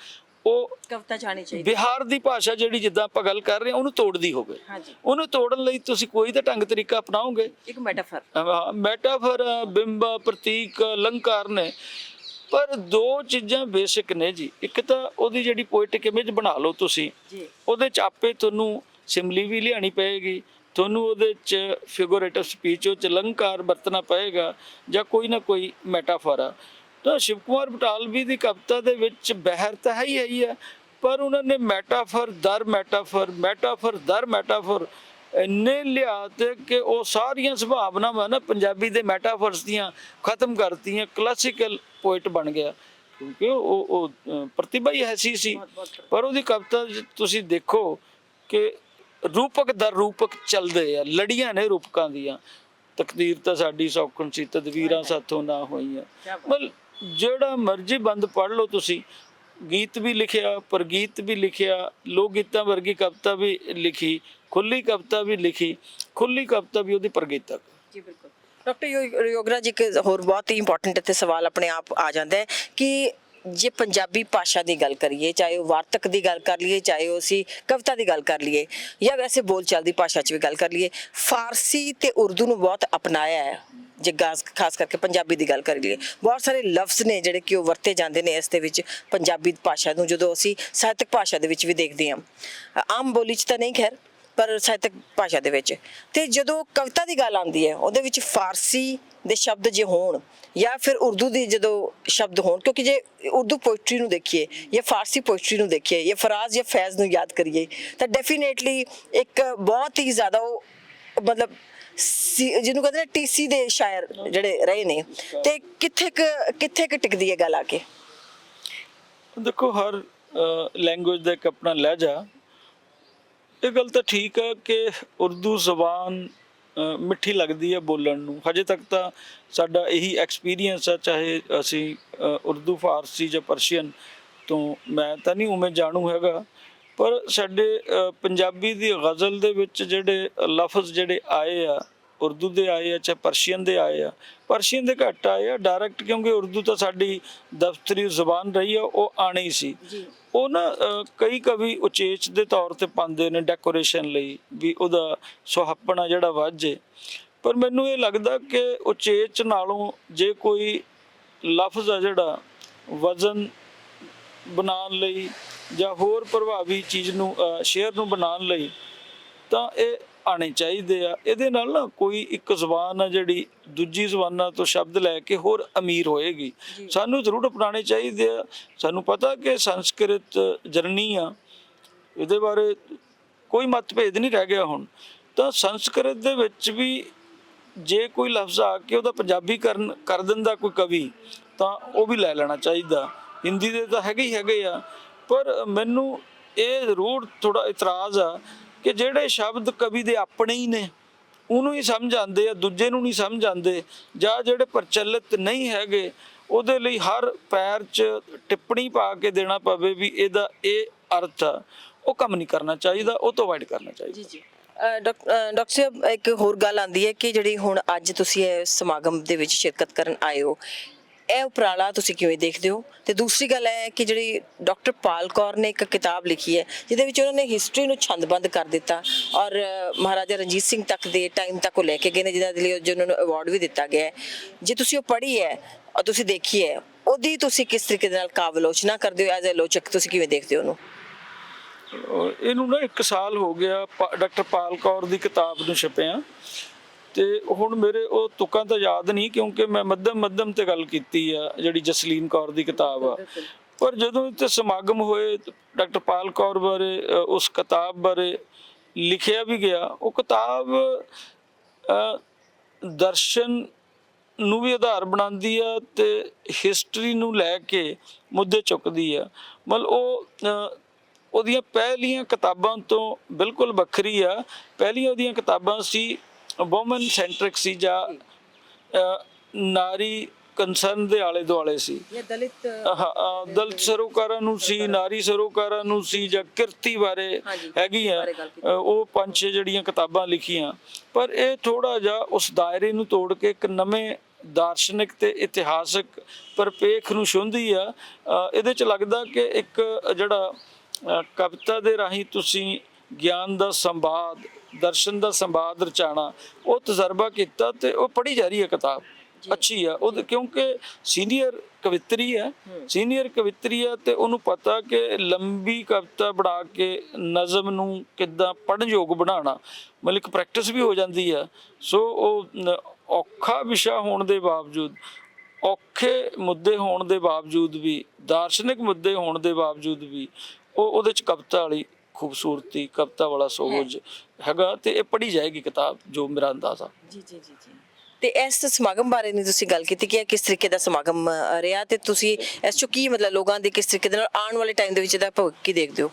ਉਹ ਕਵਿਤਾ ਜਾਣੀ ਚਾਹੀਦੀ। ਬਿਹਾਰ ਦੀ ਭਾਸ਼ਾ ਜਿਹੜੀ ਜਿੱਦਾਂ ਆਪਾਂ ਗੱਲ ਕਰ ਰਹੇ ਹਾਂ, ਉਹਨੂੰ ਤੋੜਦੀ ਹੋਵੇ। ਉਹਨੂੰ ਤੋੜਨ ਲਈ ਤੁਸੀਂ ਕੋਈ ਤਾਂ ਢੰਗ ਤਰੀਕਾ ਅਪਣਾਓਗੇ। ਇੱਕ ਮੈਟਾਫਰ, ਬਿੰਬ, ਪ੍ਰਤੀਕ, ਅਲੰਕਾਰ ਨੇ। ਪਰ ਦੋ ਚੀਜ਼ਾਂ ਬੇਸਿਕ ਨੇ ਜੀ। ਇੱਕ ਤਾਂ ਉਹਦੀ ਜਿਹੜੀ ਪੋਇਟਿਕ ਇਮੇਜ ਬਣਾ ਲਓ ਤੁਸੀਂ, ਉਹਦੇ 'ਚ ਆਪੇ ਤੁਹਾਨੂੰ ਸਿਮਲੀ ਵੀ ਲਿਆਣੀ ਪਏਗੀ, ਤੁਹਾਨੂੰ ਉਹਦੇ 'ਚ ਫਿਗੂਰੇਟਿਵ ਸਪੀਚ, ਉਹ 'ਚ ਅਲੰਕਾਰ ਵਰਤਣਾ ਪਏਗਾ, ਜਾਂ ਕੋਈ ਨਾ ਕੋਈ ਮੈਟਾਫਰ ਆ। ਤਾਂ ਸ਼ਿਵ ਕੁਮਾਰ ਬਟਾਲਵੀ ਦੀ ਕਵਿਤਾ ਦੇ ਵਿੱਚ ਬਹਿਰ ਤਾਂ ਹੈ ਹੀ ਹੈ, ਪਰ ਉਹਨਾਂ ਨੇ ਮੈਟਾਫਰ ਦਰ ਮੈਟਾਫਰ ਇੰਨੇ ਲਿਆ ਤੇ ਕਿ ਉਹ ਸਾਰੀਆਂ ਸੰਭਾਵਨਾਵਾਂ ਨਾ ਪੰਜਾਬੀ ਦੇ ਮੈਟਾਫਰਸ ਦੀਆਂ ਖਤਮ ਕਰਤੀਆਂ। ਕਲਾਸੀਕਲ ਪੋਇਟ ਬਣ ਗਿਆ, ਕਿਉਂਕਿ ਉਹ ਪ੍ਰਤਿਭਾ ਹੀ ਐਸੀ ਸੀ। ਪਰ ਉਹਦੀ ਕਵਿਤਾ ਤੁਸੀਂ ਦੇਖੋ ਕਿ ਰੂਪਕ ਦਰ ਰੂਪਕ ਚੱਲਦੇ ਆ, ਲੜੀਆਂ ਨੇ ਰੂਪਕਾਂ ਦੀਆਂ। ਤਕਦੀਰ ਤਾਂ ਸਾਡੀ ਸੌਖਣ ਸੀ, ਤਦਵੀਰਾਂ ਸਾਥੋਂ ਨਾ ਹੋਈਆਂ। ਮਤਲਬ ਜਿਹੜਾ ਮਰਜ਼ੀ ਬੰਦ ਪੜ੍ਹ ਲਓ ਤੁਸੀਂ, ਗੀਤ ਵੀ ਲਿਖਿਆ, ਪ੍ਰਗੀਤ ਵੀ ਲਿਖਿਆ, ਲੋਕ ਗੀਤਾਂ ਵਰਗੀ ਕਵਿਤਾ ਵੀ ਲਿਖੀ, ਖੁੱਲੀ ਕਵਿਤਾ ਵੀ ਲਿਖੀ, ਖੁੱਲੀ ਕਵਿਤਾ ਵੀ ਉਹਦੀ ਪ੍ਰਗੀਤਕ। ਜੀ ਬਿਲਕੁਲ। ਡਾਕਟਰ ਯੋਗਰਾਜ, ਇੱਕ ਹੋਰ ਬਹੁਤ ਹੀ ਇੰਪੋਰਟੈਂਟ ਇੱਥੇ ਸਵਾਲ ਆਪਣੇ ਆਪ ਆ ਜਾਂਦਾ ਹੈ ਕਿ ਜੇ ਪੰਜਾਬੀ ਭਾਸ਼ਾ ਦੀ ਗੱਲ ਕਰੀਏ, ਚਾਹੇ ਉਹ ਵਾਰਤਕ ਦੀ ਗੱਲ ਕਰ ਲਈਏ, ਚਾਹੇ ਉਹ ਅਸੀਂ ਕਵਿਤਾ ਦੀ ਗੱਲ ਕਰ ਲਈਏ, ਜਾਂ ਵੈਸੇ ਬੋਲਚਾਲ ਦੀ ਭਾਸ਼ਾ 'ਚ ਵੀ ਗੱਲ ਕਰ ਲਈਏ, ਫਾਰਸੀ ਤੇ ਉਰਦੂ ਨੂੰ ਬਹੁਤ ਅਪਣਾਇਆ ਹੈ। ਜੇ ਖਾਸ ਕਰਕੇ ਪੰਜਾਬੀ ਦੀ ਗੱਲ ਕਰ ਲਈਏ, ਬਹੁਤ ਸਾਰੇ ਲਫ਼ਜ਼ ਨੇ ਜਿਹੜੇ ਕਿ ਉਹ ਵਰਤੇ ਜਾਂਦੇ ਨੇ ਇਸ ਦੇ ਵਿੱਚ ਪੰਜਾਬੀ ਭਾਸ਼ਾ ਨੂੰ, ਜਦੋਂ ਅਸੀਂ ਸਾਹਿਤਕ ਭਾਸ਼ਾ ਦੇ ਵਿੱਚ ਵੀ ਦੇਖਦੇ ਹਾਂ। ਆਮ ਬੋਲੀ 'ਚ ਤਾਂ ਨਹੀਂ ਖੈਰ, ਪਰ ਸਾਹਿਤਕ ਭਾਸ਼ਾ ਦੇ ਵਿੱਚ। ਤੇ ਜਦੋਂ ਕਵਿਤਾ ਦੀ ਗੱਲ ਆਉਂਦੀ ਹੈ, ਉਹਦੇ ਵਿੱਚ ਫਾਰਸੀ ਦੇ ਸ਼ਬਦ ਜੇ ਹੋਣ ਜਾਂ ਫਿਰ ਉਰਦੂ ਦੇ ਜਦੋਂ ਸ਼ਬਦ ਹੋਣ, ਕਿਉਂਕਿ ਜੇ ਉਰਦੂ ਪੋਇਟਰੀ ਨੂੰ ਦੇਖੀਏ ਜਾਂ ਫਾਰਸੀ ਪੋਇਟਰੀ ਨੂੰ ਦੇਖੀਏ ਜਾਂ ਫਰਾਜ਼ ਜਾਂ ਫੈਜ਼ ਨੂੰ ਯਾਦ ਕਰੀਏ, ਤਾਂ ਡੈਫੀਨੇਟਲੀ ਇੱਕ ਬਹੁਤ ਹੀ ਜ਼ਿਆਦਾ ਉਹ ਮਤਲਬ ਜਿਹਨੂੰ ਕਹਿੰਦੇ ਨੇ TC ਦੇ ਸ਼ਾਇਰ ਜਿਹੜੇ ਰਹੇ ਨੇ। ਤੇ ਕਿੱਥੇ ਟਿਕਦੀ ਹੈ ਗੱਲ ਆ ਕੇ? ਦੇਖੋ, ਹਰ ਲੈਂਗੁਏਜ ਦਾ ਇੱਕ ਆਪਣਾ ਲਹਿਜਾ। ਇਹ ਗੱਲ ਤਾਂ ਠੀਕ ਹੈ ਕਿ ਉਰਦੂ ਜ਼ਬਾਨ ਮਿੱਠੀ ਲੱਗਦੀ ਹੈ ਬੋਲਣ ਨੂੰ। ਹਜੇ ਤੱਕ ਤਾਂ ਸਾਡਾ ਇਹੀ ਐਕਸਪੀਰੀਅੰਸ ਆ, ਚਾਹੇ ਅਸੀਂ ਉਰਦੂ, ਫਾਰਸੀ ਜਾਂ ਪਰਸ਼ੀਅਨ ਤੋਂ ਮੈਂ ਤਾਂ ਨਹੀਂ ਉਵੇਂ ਜਾਣੂ ਹੈਗਾ, ਪਰ ਸਾਡੇ ਪੰਜਾਬੀ ਦੀ ਗਜ਼ਲ ਦੇ ਵਿੱਚ ਜਿਹੜੇ ਲਫ਼ਜ਼ ਜਿਹੜੇ ਆਏ ਆ, ਉਰਦੂ ਦੇ ਆਏ ਆ ਚਾਹੇ ਪਰਸ਼ੀਅਨ ਦੇ ਆਏ ਆ। ਪਰਸ਼ੀਅਨ ਦੇ ਘੱਟ ਆਏ ਆ ਡਾਇਰੈਕਟ, ਕਿਉਂਕਿ ਉਰਦੂ ਤਾਂ ਸਾਡੀ ਦਫ਼ਤਰੀ ਜ਼ੁਬਾਨ ਰਹੀ ਆ, ਉਹ ਆਣੀ ਹੀ ਸੀ। ਉਹ ਨਾ ਕਈ ਕਵੀ ਉਚੇਚ ਦੇ ਤੌਰ ਤੇ ਪਾਉਂਦੇ ਨੇ ਡੈਕੋਰੇਸ਼ਨ ਲਈ ਵੀ ਉਹਦਾ ਸੁਹੱਪਣਾ ਜਿਹੜਾ ਵੱਜੇ, ਪਰ ਮੈਨੂੰ ਇਹ ਲੱਗਦਾ ਕਿ ਉਚੇਚ ਨਾਲੋਂ ਜੇ ਕੋਈ ਲਫ਼ਜ਼ ਆ ਜਿਹੜਾ ਵਜ਼ਨ ਬਣਾਉਣ ਲਈ ਜਾਂ ਹੋਰ ਪ੍ਰਭਾਵੀ ਚੀਜ਼ ਨੂੰ ਸ਼ੇਅਰ ਨੂੰ ਬਣਾਉਣ ਲਈ ਤਾਂ ਇਹ ਆਣੇ ਚਾਹੀਦੇ ਆ। ਇਹਦੇ ਨਾਲ ਨਾ ਕੋਈ ਇੱਕ ਜ਼ੁਬਾਨ ਆ ਜਿਹੜੀ ਦੂਜੀ ਜ਼ੁਬਾਨਾਂ ਤੋਂ ਸ਼ਬਦ ਲੈ ਕੇ ਹੋਰ ਅਮੀਰ ਹੋਏਗੀ। ਸਾਨੂੰ ਜ਼ਰੂਰ ਅਪਣਾਉਣੇ ਚਾਹੀਦੇ ਆ। ਸਾਨੂੰ ਪਤਾ ਕਿ ਸੰਸਕ੍ਰਿਤ ਜਰਨੀ ਆ, ਇਹਦੇ ਬਾਰੇ ਕੋਈ ਮਤਭੇਦ ਨਹੀਂ ਰਹਿ ਗਿਆ ਹੁਣ। ਤਾਂ ਸੰਸਕ੍ਰਿਤ ਦੇ ਵਿੱਚ ਵੀ ਜੇ ਕੋਈ ਲਫ਼ਜ਼ ਆ ਕੇ ਉਹਦਾ ਪੰਜਾਬੀ ਕਰ ਦਿੰਦਾ ਕੋਈ ਕਵੀ ਤਾਂ ਉਹ ਵੀ ਲੈ ਲੈਣਾ ਚਾਹੀਦਾ। ਹਿੰਦੀ ਦੇ ਤਾਂ ਹੈਗੇ ਆ, ਪਰ ਮੈਨੂੰ ਇਹ ਜ਼ਰੂਰ ਥੋੜਾ ਇਤਰਾਜ਼ ਆ ਕਿ ਜਿਹੜੇ ਸ਼ਬਦ ਕਵੀ ਦੇ ਆਪਣੇ ਹੀ ਨੇ ਉਹਨੂੰ ਹੀ ਸਮਝ ਆਉਂਦੇ ਆ, ਦੂਜੇ ਨੂੰ ਨਹੀਂ ਸਮਝ ਆਉਂਦੇ, ਜਾਂ ਜਿਹੜੇ ਪ੍ਰਚਲਿਤ ਨਹੀਂ ਹੈਗੇ ਉਹਦੇ ਲਈ ਹਰ ਪੈਰ 'ਚ ਟਿੱਪਣੀ ਪਾ ਕੇ ਦੇਣਾ ਪਵੇ ਵੀ ਇਹਦਾ ਇਹ ਅਰਥ ਆ, ਉਹ ਕੰਮ ਨਹੀਂ ਕਰਨਾ ਚਾਹੀਦਾ, ਉਹ ਤੋਂ ਅਵਾਇਡ ਕਰਨਾ ਚਾਹੀਦਾ। ਜੀ ਡਾਕਟਰ ਸਾਹਿਬ, ਇੱਕ ਹੋਰ ਗੱਲ ਆਉਂਦੀ ਹੈ ਕਿ ਜਿਹੜੀ ਹੁਣ ਅੱਜ ਤੁਸੀਂ ਇਹ ਸਮਾਗਮ ਦੇ ਵਿੱਚ ਸ਼ਿਰਕਤ ਕਰਨ ਆਏ ਹੋ, ਇਹ ਉਪਰਾਲਾ ਤੁਸੀਂ ਕਿਵੇਂ ਦੇਖਦੇ ਹੋ? ਤੇ ਦੂਸਰੀ ਗੱਲ ਹੈ ਕਿ ਜਿਹੜੀ ਡਾਕਟਰ ਪਾਲ ਕੌਰ ਨੇ ਇੱਕ ਕਿਤਾਬ ਲਿਖੀ ਹੈ ਜਿਹਦੇ ਵਿੱਚ ਉਹਨਾਂ ਨੇ ਹਿਸਟਰੀ ਨੂੰ ਛੰਦਬੰਦ ਕਰ ਦਿੱਤਾ ਔਰ ਮਹਾਰਾਜਾ ਰਣਜੀਤ ਸਿੰਘ ਤੱਕ ਦੇ ਟਾਈਮ ਤੱਕ ਉਹ ਲੈ ਕੇ ਗਏ ਨੇ, ਜਿਹਨਾਂ ਦੇ ਲਈ ਉਹਨਾਂ ਨੂੰ ਅਵਾਰਡ ਵੀ ਦਿੱਤਾ ਗਿਆ ਹੈ। ਜੇ ਤੁਸੀਂ ਉਹ ਪੜ੍ਹੀ ਹੈ ਔਰ ਤੁਸੀਂ ਦੇਖੀ ਹੈ, ਉਹਦੀ ਤੁਸੀਂ ਕਿਸ ਤਰੀਕੇ ਦੇ ਨਾਲ ਕਾਵਲੋਚਨਾ ਕਰਦੇ ਹੋ? ਐਜ਼ ਅ ਆਲੋਚਕ ਤੁਸੀਂ ਕਿਵੇਂ ਦੇਖਦੇ ਹੋ ਉਹਨੂੰ? ਇਹਨੂੰ ਨਾ 1 ਸਾਲ ਹੋ ਗਿਆ ਡਾਕਟਰ ਪਾਲ ਕੌਰ ਦੀ ਕਿਤਾਬ ਨੂੰ ਛਪਿਆ, ਤੇ ਹੁਣ ਮੇਰੇ ਉਹ ਤੁਕਾਂ ਤਾਂ ਯਾਦ ਨਹੀਂ ਕਿਉਂਕਿ ਮੈਂ ਮੱਧਮ ਤੇ ਗੱਲ ਕੀਤੀ ਆ ਜਿਹੜੀ ਜਸਲੀਨ ਕੌਰ ਦੀ ਕਿਤਾਬ ਆ। ਪਰ ਜਦੋਂ ਇੱਥੇ ਸਮਾਗਮ ਹੋਏ ਡਾਕਟਰ ਪਾਲ ਕੌਰ ਬਾਰੇ ਉਸ ਕਿਤਾਬ ਬਾਰੇ ਲਿਖਿਆ ਵੀ ਗਿਆ। ਉਹ ਕਿਤਾਬ ਦਰਸ਼ਨ ਨੂੰ ਵੀ ਆਧਾਰ ਬਣਾਉਂਦੀ ਆ ਤੇ ਹਿਸਟਰੀ ਨੂੰ ਲੈ ਕੇ ਮੁੱਦੇ ਚੁੱਕਦੀ ਆ। ਮਤਲਬ ਉਹਦੀਆਂ ਪਹਿਲੀਆਂ ਕਿਤਾਬਾਂ ਤੋਂ ਬਿਲਕੁਲ ਵੱਖਰੀ ਆ। ਪਹਿਲੀਆਂ ਉਹਦੀਆਂ ਕਿਤਾਬਾਂ ਸੀ ਵੂਮਨ ਸੈਂਟਰਿਕ ਸੀ, ਜਾਂ ਨਾਰੀ ਕੰਸਰਨ ਦੇ ਆਲੇ ਦੁਆਲੇ ਸੀ, ਦਲਿਤ ਸਰੋਕਾਰਾਂ ਨੂੰ ਸੀ, ਨਾਰੀ ਸਰੋਕਾਰਾਂ ਨੂੰ ਸੀ, ਜਾਂ ਕਿਰਤੀ ਬਾਰੇ ਹੈਗੀ ਆ। ਉਹ 5-6 ਜਿਹੜੀਆਂ ਕਿਤਾਬਾਂ ਲਿਖੀਆਂ, ਪਰ ਇਹ ਥੋੜਾ ਜਿਹਾ ਉਸ ਦਾਇਰੇ ਨੂੰ ਤੋੜ ਕੇ ਇੱਕ ਨਵੇਂ ਦਾਰਸ਼ਨਿਕ ਤੇ ਇਤਿਹਾਸਕ ਪਰਪੇਖ ਨੂੰ ਛੂੰਹਦੀ ਆ। ਇਹਦੇ 'ਚ ਲੱਗਦਾ ਕਿ ਇੱਕ ਜਿਹੜਾ ਕਵਿਤਾ ਦੇ ਰਾਹੀਂ ਤੁਸੀਂ ਗਿਆਨ ਦਾ ਸੰਵਾਦ, ਦਰਸ਼ਨ ਦਾ ਸੰਵਾਦ ਰਚਾਣਾ, ਉਹ ਤਜਰਬਾ ਕੀਤਾ ਤੇ ਉਹ ਪੜ੍ਹੀ ਜਾ ਰਹੀ ਹੈ ਕਿਤਾਬ, ਅੱਛੀ ਆ। ਉਹ ਕਿਉਂਕਿ ਸੀਨੀਅਰ ਕਵਿਤਰੀ ਆ ਤੇ ਉਹਨੂੰ ਪਤਾ ਕਿ ਲੰਬੀ ਕਵਿਤਾ ਬਣਾ ਕੇ ਨਜ਼ਮ ਨੂੰ ਕਿੱਦਾਂ ਪੜ੍ਹਨ ਯੋਗ ਬਣਾਉਣਾ, ਮਤਲਬ ਇੱਕ ਪ੍ਰੈਕਟਿਸ ਵੀ ਹੋ ਜਾਂਦੀ ਆ। ਸੋ ਉਹ ਔਖਾ ਵਿਸ਼ਾ ਹੋਣ ਦੇ ਬਾਵਜੂਦ, ਔਖੇ ਮੁੱਦੇ ਹੋਣ ਦੇ ਬਾਵਜੂਦ ਵੀ, ਦਾਰਸ਼ਨਿਕ ਮੁੱਦੇ ਹੋਣ ਦੇ ਬਾਵਜੂਦ ਵੀ ਉਹਦੇ 'ਚ ਕਵਿਤਾ ਵਾਲੀ ਖੂਬਸੂਰਤੀ, ਕਵਿਤਾ ਵਾਲਾ ਸੋਝ ਹੈਗਾ, ਤੇ ਇਹ ਪੜ੍ਹੀ ਜਾਏਗੀ ਕਿਤਾਬ, ਜੋ ਮੇਰਾ ਅੰਦਾਜ਼ਾ। ਜੀ। ਤੇ ਇਸ ਸਮਾਗਮ ਬਾਰੇ ਨਹੀਂ ਤੁਸੀਂ ਗੱਲ ਕੀਤੀ ਕਿ ਕਿਸ ਤਰੀਕੇ ਦਾ ਸਮਾਗਮ ਰਿਹਾ, ਤੇ ਤੁਸੀਂ ਇਸ 'ਚੋਂ ਕੀ ਮਤਲਬ ਲੋਕਾਂ ਦੇ ਕਿਸ ਤਰੀਕੇ ਦੇ ਨਾਲ ਆਉਣ ਵਾਲੇ ਟਾਈਮ ਦੇ ਵਿੱਚ ਇਹਦਾ ਭਵਿੱਖ ਕੀ ਦੇਖਦੇ ਹੋ?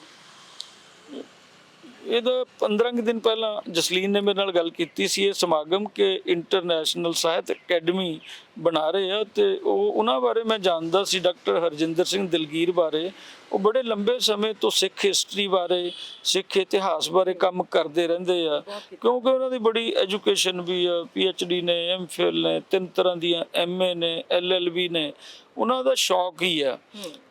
ਇਹਦਾ 15 ਦਿਨ ਪਹਿਲਾਂ ਜਸਲੀਨ ਨੇ ਮੇਰੇ ਨਾਲ ਗੱਲ ਕੀਤੀ ਸੀ ਇਹ ਸਮਾਗਮ ਕਿ ਇੰਟਰਨੈਸ਼ਨਲ ਸਾਹਿਤ ਅਕੈਡਮੀ ਬਣਾ ਰਹੇ ਆ, ਤੇ ਉਹਨਾਂ ਬਾਰੇ ਮੈਂ ਜਾਣਦਾ ਸੀ। ਡਾਕਟਰ ਹਰਜਿੰਦਰ ਸਿੰਘ ਦਿਲਗੀਰ ਬਾਰੇ, ਉਹ ਬੜੇ ਲੰਬੇ ਸਮੇਂ ਤੋਂ ਸਿੱਖ ਹਿਸਟਰੀ ਬਾਰੇ, ਸਿੱਖ ਇਤਿਹਾਸ ਬਾਰੇ ਕੰਮ ਕਰਦੇ ਰਹਿੰਦੇ ਆ, ਕਿਉਂਕਿ ਉਹਨਾਂ ਦੀ ਬੜੀ ਐਜੂਕੇਸ਼ਨ ਵੀ ਆ, PhD ਨੇ, MPhil ਨੇ, 3 ਤਰ੍ਹਾਂ ਦੀਆਂ MA ਨੇ, LLB ਨੇ, ਉਹਨਾਂ ਦਾ ਸ਼ੌਕ ਹੀ ਆ।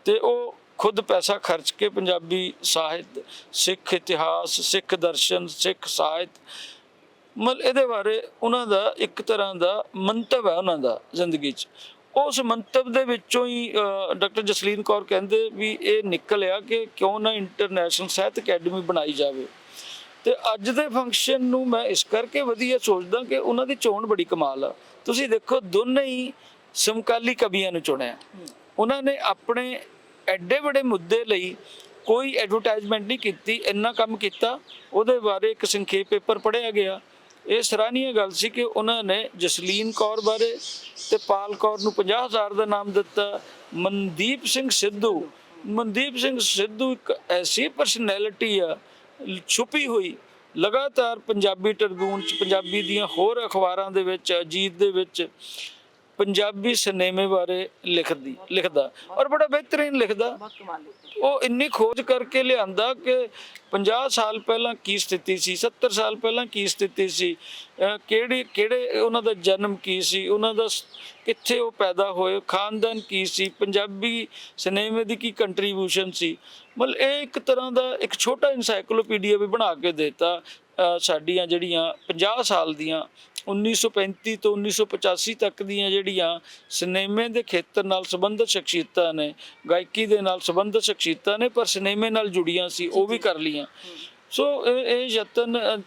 ਤੇ ਉਹ ਖੁਦ ਪੈਸਾ ਖਰਚ ਕੇ ਪੰਜਾਬੀ ਸਾਹਿਤ, ਸਿੱਖ ਇਤਿਹਾਸ, ਸਿੱਖ ਦਰਸ਼ਨ, ਸਿੱਖ ਸਾਹਿਤ, ਮਤਲਬ ਇਹਦੇ ਬਾਰੇ ਉਹਨਾਂ ਦਾ ਇੱਕ ਤਰ੍ਹਾਂ ਦਾ ਮੰਤਵ ਹੈ ਉਹਨਾਂ ਦਾ ਜ਼ਿੰਦਗੀ 'ਚ। ਉਸ ਮੰਤਵ ਦੇ ਵਿੱਚੋਂ ਹੀ ਡਾਕਟਰ ਜਸਲੀਨ ਕੌਰ ਕਹਿੰਦੇ ਵੀ ਇਹ ਨਿਕਲਿਆ ਕਿ ਕਿਉਂ ਨਾ ਇੰਟਰਨੈਸ਼ਨਲ ਸਾਹਿਤ ਅਕੈਡਮੀ ਬਣਾਈ ਜਾਵੇ। ਤੇ ਅੱਜ ਦੇ ਫੰਕਸ਼ਨ ਨੂੰ ਮੈਂ ਇਸ ਕਰਕੇ ਵਧੀਆ ਸੋਚਦਾ ਕਿ ਉਹਨਾਂ ਦੀ ਚੋਣ ਬੜੀ ਕਮਾਲ ਆ। ਤੁਸੀਂ ਦੇਖੋ, ਦੋਨੇ ਹੀ ਸਮਕਾਲੀ ਕਵੀਆਂ ਨੂੰ ਚੁਣਿਆ। ਉਹਨਾਂ ਨੇ ਆਪਣੇ ਐਡੇ ਵੱਡੇ ਮੁੱਦੇ ਲਈ ਕੋਈ ਐਡਵਰਟਾਈਜ਼ਮੈਂਟ ਨਹੀਂ ਕੀਤੀ, ਇੰਨਾ ਕੰਮ ਕੀਤਾ। ਉਹਦੇ ਬਾਰੇ ਇੱਕ ਸੰਖੇਪ ਪੇਪਰ ਪੜ੍ਹਿਆ ਗਿਆ। ਇਹ ਸਰਾਹਨੀय ਗੱਲ ਸੀ ਕਿ ਉਹਨਾਂ ਨੇ ਜਸਲੀਨ ਕੌਰ ਬਾਰੇ ਤੇ ਪਾਲ ਕੌਰ ਨੂੰ 50,000 ਦਾ ਨਾਮ ਦਿੱਤਾ। ਮਨਦੀਪ ਸਿੰਘ ਸਿੱਧੂ ਇੱਕ ਐਸੀ ਪਰਸਨੈਲਿਟੀ ਆ ਛੁਪੀ ਹੋਈ, ਲਗਾਤਾਰ ਪੰਜਾਬੀ ਟ੍ਰਿਬਿਊਨ 'ਚ, ਪੰਜਾਬੀ ਦੀਆਂ ਹੋਰ ਅਖਬਾਰਾਂ ਦੇ ਵਿੱਚ, ਅਜੀਤ ਦੇ ਵਿੱਚ ਪੰਜਾਬੀ ਸਿਨੇਮੇ ਬਾਰੇ ਲਿਖਦਾ ਔਰ ਬੜਾ ਬਿਹਤਰੀਨ ਲਿਖਦਾ। ਉਹ ਇੰਨੀ ਖੋਜ ਕਰਕੇ ਲਿਆਂਦਾ ਕਿ 50 ਸਾਲ ਪਹਿਲਾਂ ਕੀ ਸਥਿਤੀ ਸੀ, 70 ਸਾਲ ਪਹਿਲਾਂ ਕੀ ਸਥਿਤੀ ਸੀ, ਕਿਹੜੇ ਉਹਨਾਂ ਦਾ ਜਨਮ ਕੀ ਸੀ, ਉਹਨਾਂ ਦਾ ਕਿੱਥੇ ਉਹ ਪੈਦਾ ਹੋਏ, ਖਾਨਦਾਨ ਕੀ ਸੀ, ਪੰਜਾਬੀ ਸਿਨੇਮੇ ਦੀ ਕੀ ਕੰਟਰੀਬਿਊਸ਼ਨ ਸੀ। ਮਤਲਬ ਇਹ ਇੱਕ ਤਰ੍ਹਾਂ ਦਾ ਇੱਕ ਛੋਟਾ ਇਨਸਾਈਕਲੋਪੀਡੀਆ ਵੀ ਬਣਾ ਕੇ ਦਿੱਤਾ ਸਾਡੀਆਂ ਜਿਹੜੀਆਂ 50 ਸਾਲ ਦੀਆਂ 1935 ਤੋਂ 1985 ਤੱਕ ਦੀਆਂ ਜਿਹੜੀਆਂ ਸਿਨੇਮੇ ਦੇ ਖੇਤਰ ਨਾਲ ਸੰਬੰਧਿਤ ਸ਼ਖਸੀਅਤਾਂ ਨੇ, ਗਾਇਕੀ ਦੇ ਨਾਲ ਸੰਬੰਧਿਤ ਸ਼ਖਸੀਅਤਾਂ ਨੇ ਪਰ ਸਿਨੇਮੇ ਨਾਲ ਜੁੜੀਆਂ ਸੀ, ਉਹ ਵੀ ਕਰ ਲੀਆਂ। ਸੋ ਇਹ ਯਤਨ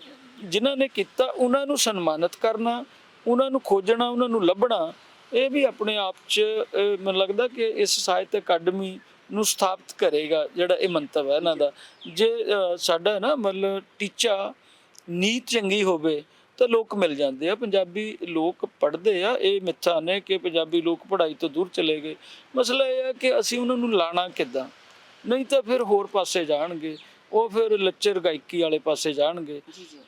ਜਿਨ੍ਹਾਂ ਨੇ ਕੀਤਾ ਉਹਨਾਂ ਨੂੰ ਸਨਮਾਨਿਤ ਕਰਨਾ, ਉਹਨਾਂ ਨੂੰ ਖੋਜਣਾ, ਉਹਨਾਂ ਨੂੰ ਲੱਭਣਾ, ਇਹ ਵੀ ਆਪਣੇ ਆਪ 'ਚ ਮੈਨੂੰ ਲੱਗਦਾ ਕਿ ਇਸ ਸਾਹਿਤ ਅਕਾਡਮੀ ਨੂੰ ਸਥਾਪਿਤ ਕਰੇਗਾ। ਜਿਹੜਾ ਇਹ ਮੰਤਵ ਹੈ ਇਹਨਾਂ ਦਾ, ਜੇ ਸਾਡਾ ਨਾ ਮਤਲਬ ਟੀਚਾ ਨੀਤ ਚੰਗੀ ਹੋਵੇ ਤਾਂ ਲੋਕ ਮਿਲ ਜਾਂਦੇ ਆ। ਪੰਜਾਬੀ ਲੋਕ ਪੜ੍ਹਦੇ ਆ, ਇਹ ਮਿੱਥਾਂ ਨੇ ਕਿ ਪੰਜਾਬੀ ਲੋਕ ਪੜ੍ਹਾਈ ਤੋਂ ਦੂਰ ਚਲੇ ਗਏ। ਮਸਲਾ ਇਹ ਹੈ ਕਿ ਅਸੀਂ ਉਹਨਾਂ ਨੂੰ ਲਾਣਾ ਕਿੱਦਾਂ, ਨਹੀਂ ਤਾਂ ਫਿਰ ਹੋਰ ਪਾਸੇ ਜਾਣਗੇ, ਉਹ ਫਿਰ ਲੱਚਰ ਗਾਇਕੀ ਵਾਲੇ ਪਾਸੇ ਜਾਣਗੇ।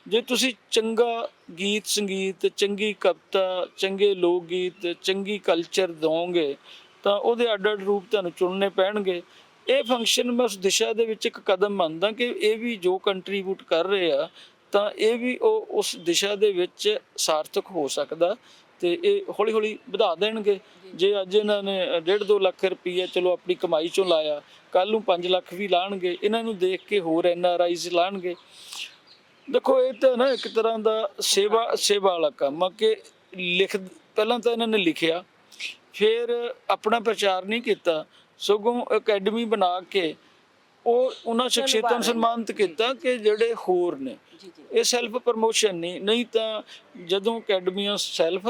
ਜੇ ਤੁਸੀਂ ਚੰਗਾ ਗੀਤ ਸੰਗੀਤ, ਚੰਗੀ ਕਵਿਤਾ, ਚੰਗੇ ਲੋਕ ਗੀਤ, ਚੰਗੀ ਕਲਚਰ ਦਿਓਗੇ ਤਾਂ ਉਹਦੇ ਅੱਡ-ਅੱਡ ਰੂਪ ਤੁਹਾਨੂੰ ਚੁਣਨੇ ਪੈਣਗੇ। ਇਹ ਫੰਕਸ਼ਨ ਮੈਂ ਉਸ ਦਿਸ਼ਾ ਦੇ ਵਿੱਚ ਇੱਕ ਕਦਮ ਮੰਨਦਾ ਕਿ ਇਹ ਵੀ ਜੋ ਕੰਟਰੀਬਿਊਟ ਕਰ ਰਹੇ ਆ ਤਾਂ ਇਹ ਵੀ ਉਹ ਉਸ ਦਿਸ਼ਾ ਦੇ ਵਿੱਚ ਸਾਰਥਕ ਹੋ ਸਕਦਾ ਤੇ ਇਹ ਹੌਲੀ ਹੌਲੀ ਵਧਾ ਦੇਣਗੇ। ਜੇ ਅੱਜ ਇਹਨਾਂ ਨੇ 1.5-2 ਲੱਖ ਰੁਪਈਆ ਚਲੋ ਆਪਣੀ ਕਮਾਈ ਚੋਂ ਲਾਇਆ, ਕੱਲ ਨੂੰ 5 ਲੱਖ ਵੀ ਲਾਣਗੇ, ਇਹਨਾਂ ਨੂੰ ਦੇਖ ਕੇ ਹੋਰ NRIs ਲਾਣਗੇ। ਦੇਖੋ ਇਹ ਤਾਂ ਨਾ ਇੱਕ ਤਰ੍ਹਾਂ ਦਾ ਸੇਵਾ ਵਾਲਾ ਕੰਮ ਆ ਕਿ ਪਹਿਲਾਂ ਤਾਂ ਇਹਨਾਂ ਨੇ ਲਿਖਿਆ, ਫਿਰ ਆਪਣਾ ਪ੍ਰਚਾਰ ਨਹੀਂ ਕੀਤਾ, ਸਗੋਂ ਅਕੈਡਮੀ ਬਣਾ ਕੇ ਉਹ ਉਹਨਾਂ ਸ਼ਖਸੀਅਤਾਂ ਨੂੰ ਸਨਮਾਨਿਤ ਕੀਤਾ ਕਿ ਜਿਹੜੇ ਹੋਰ ਨੇ। ਇਹ ਸੈਲਫ ਪ੍ਰਮੋਸ਼ਨ ਨਹੀਂ ਤਾਂ ਜਦੋਂ ਅਕੈਡਮੀਆਂ ਸੈਲਫ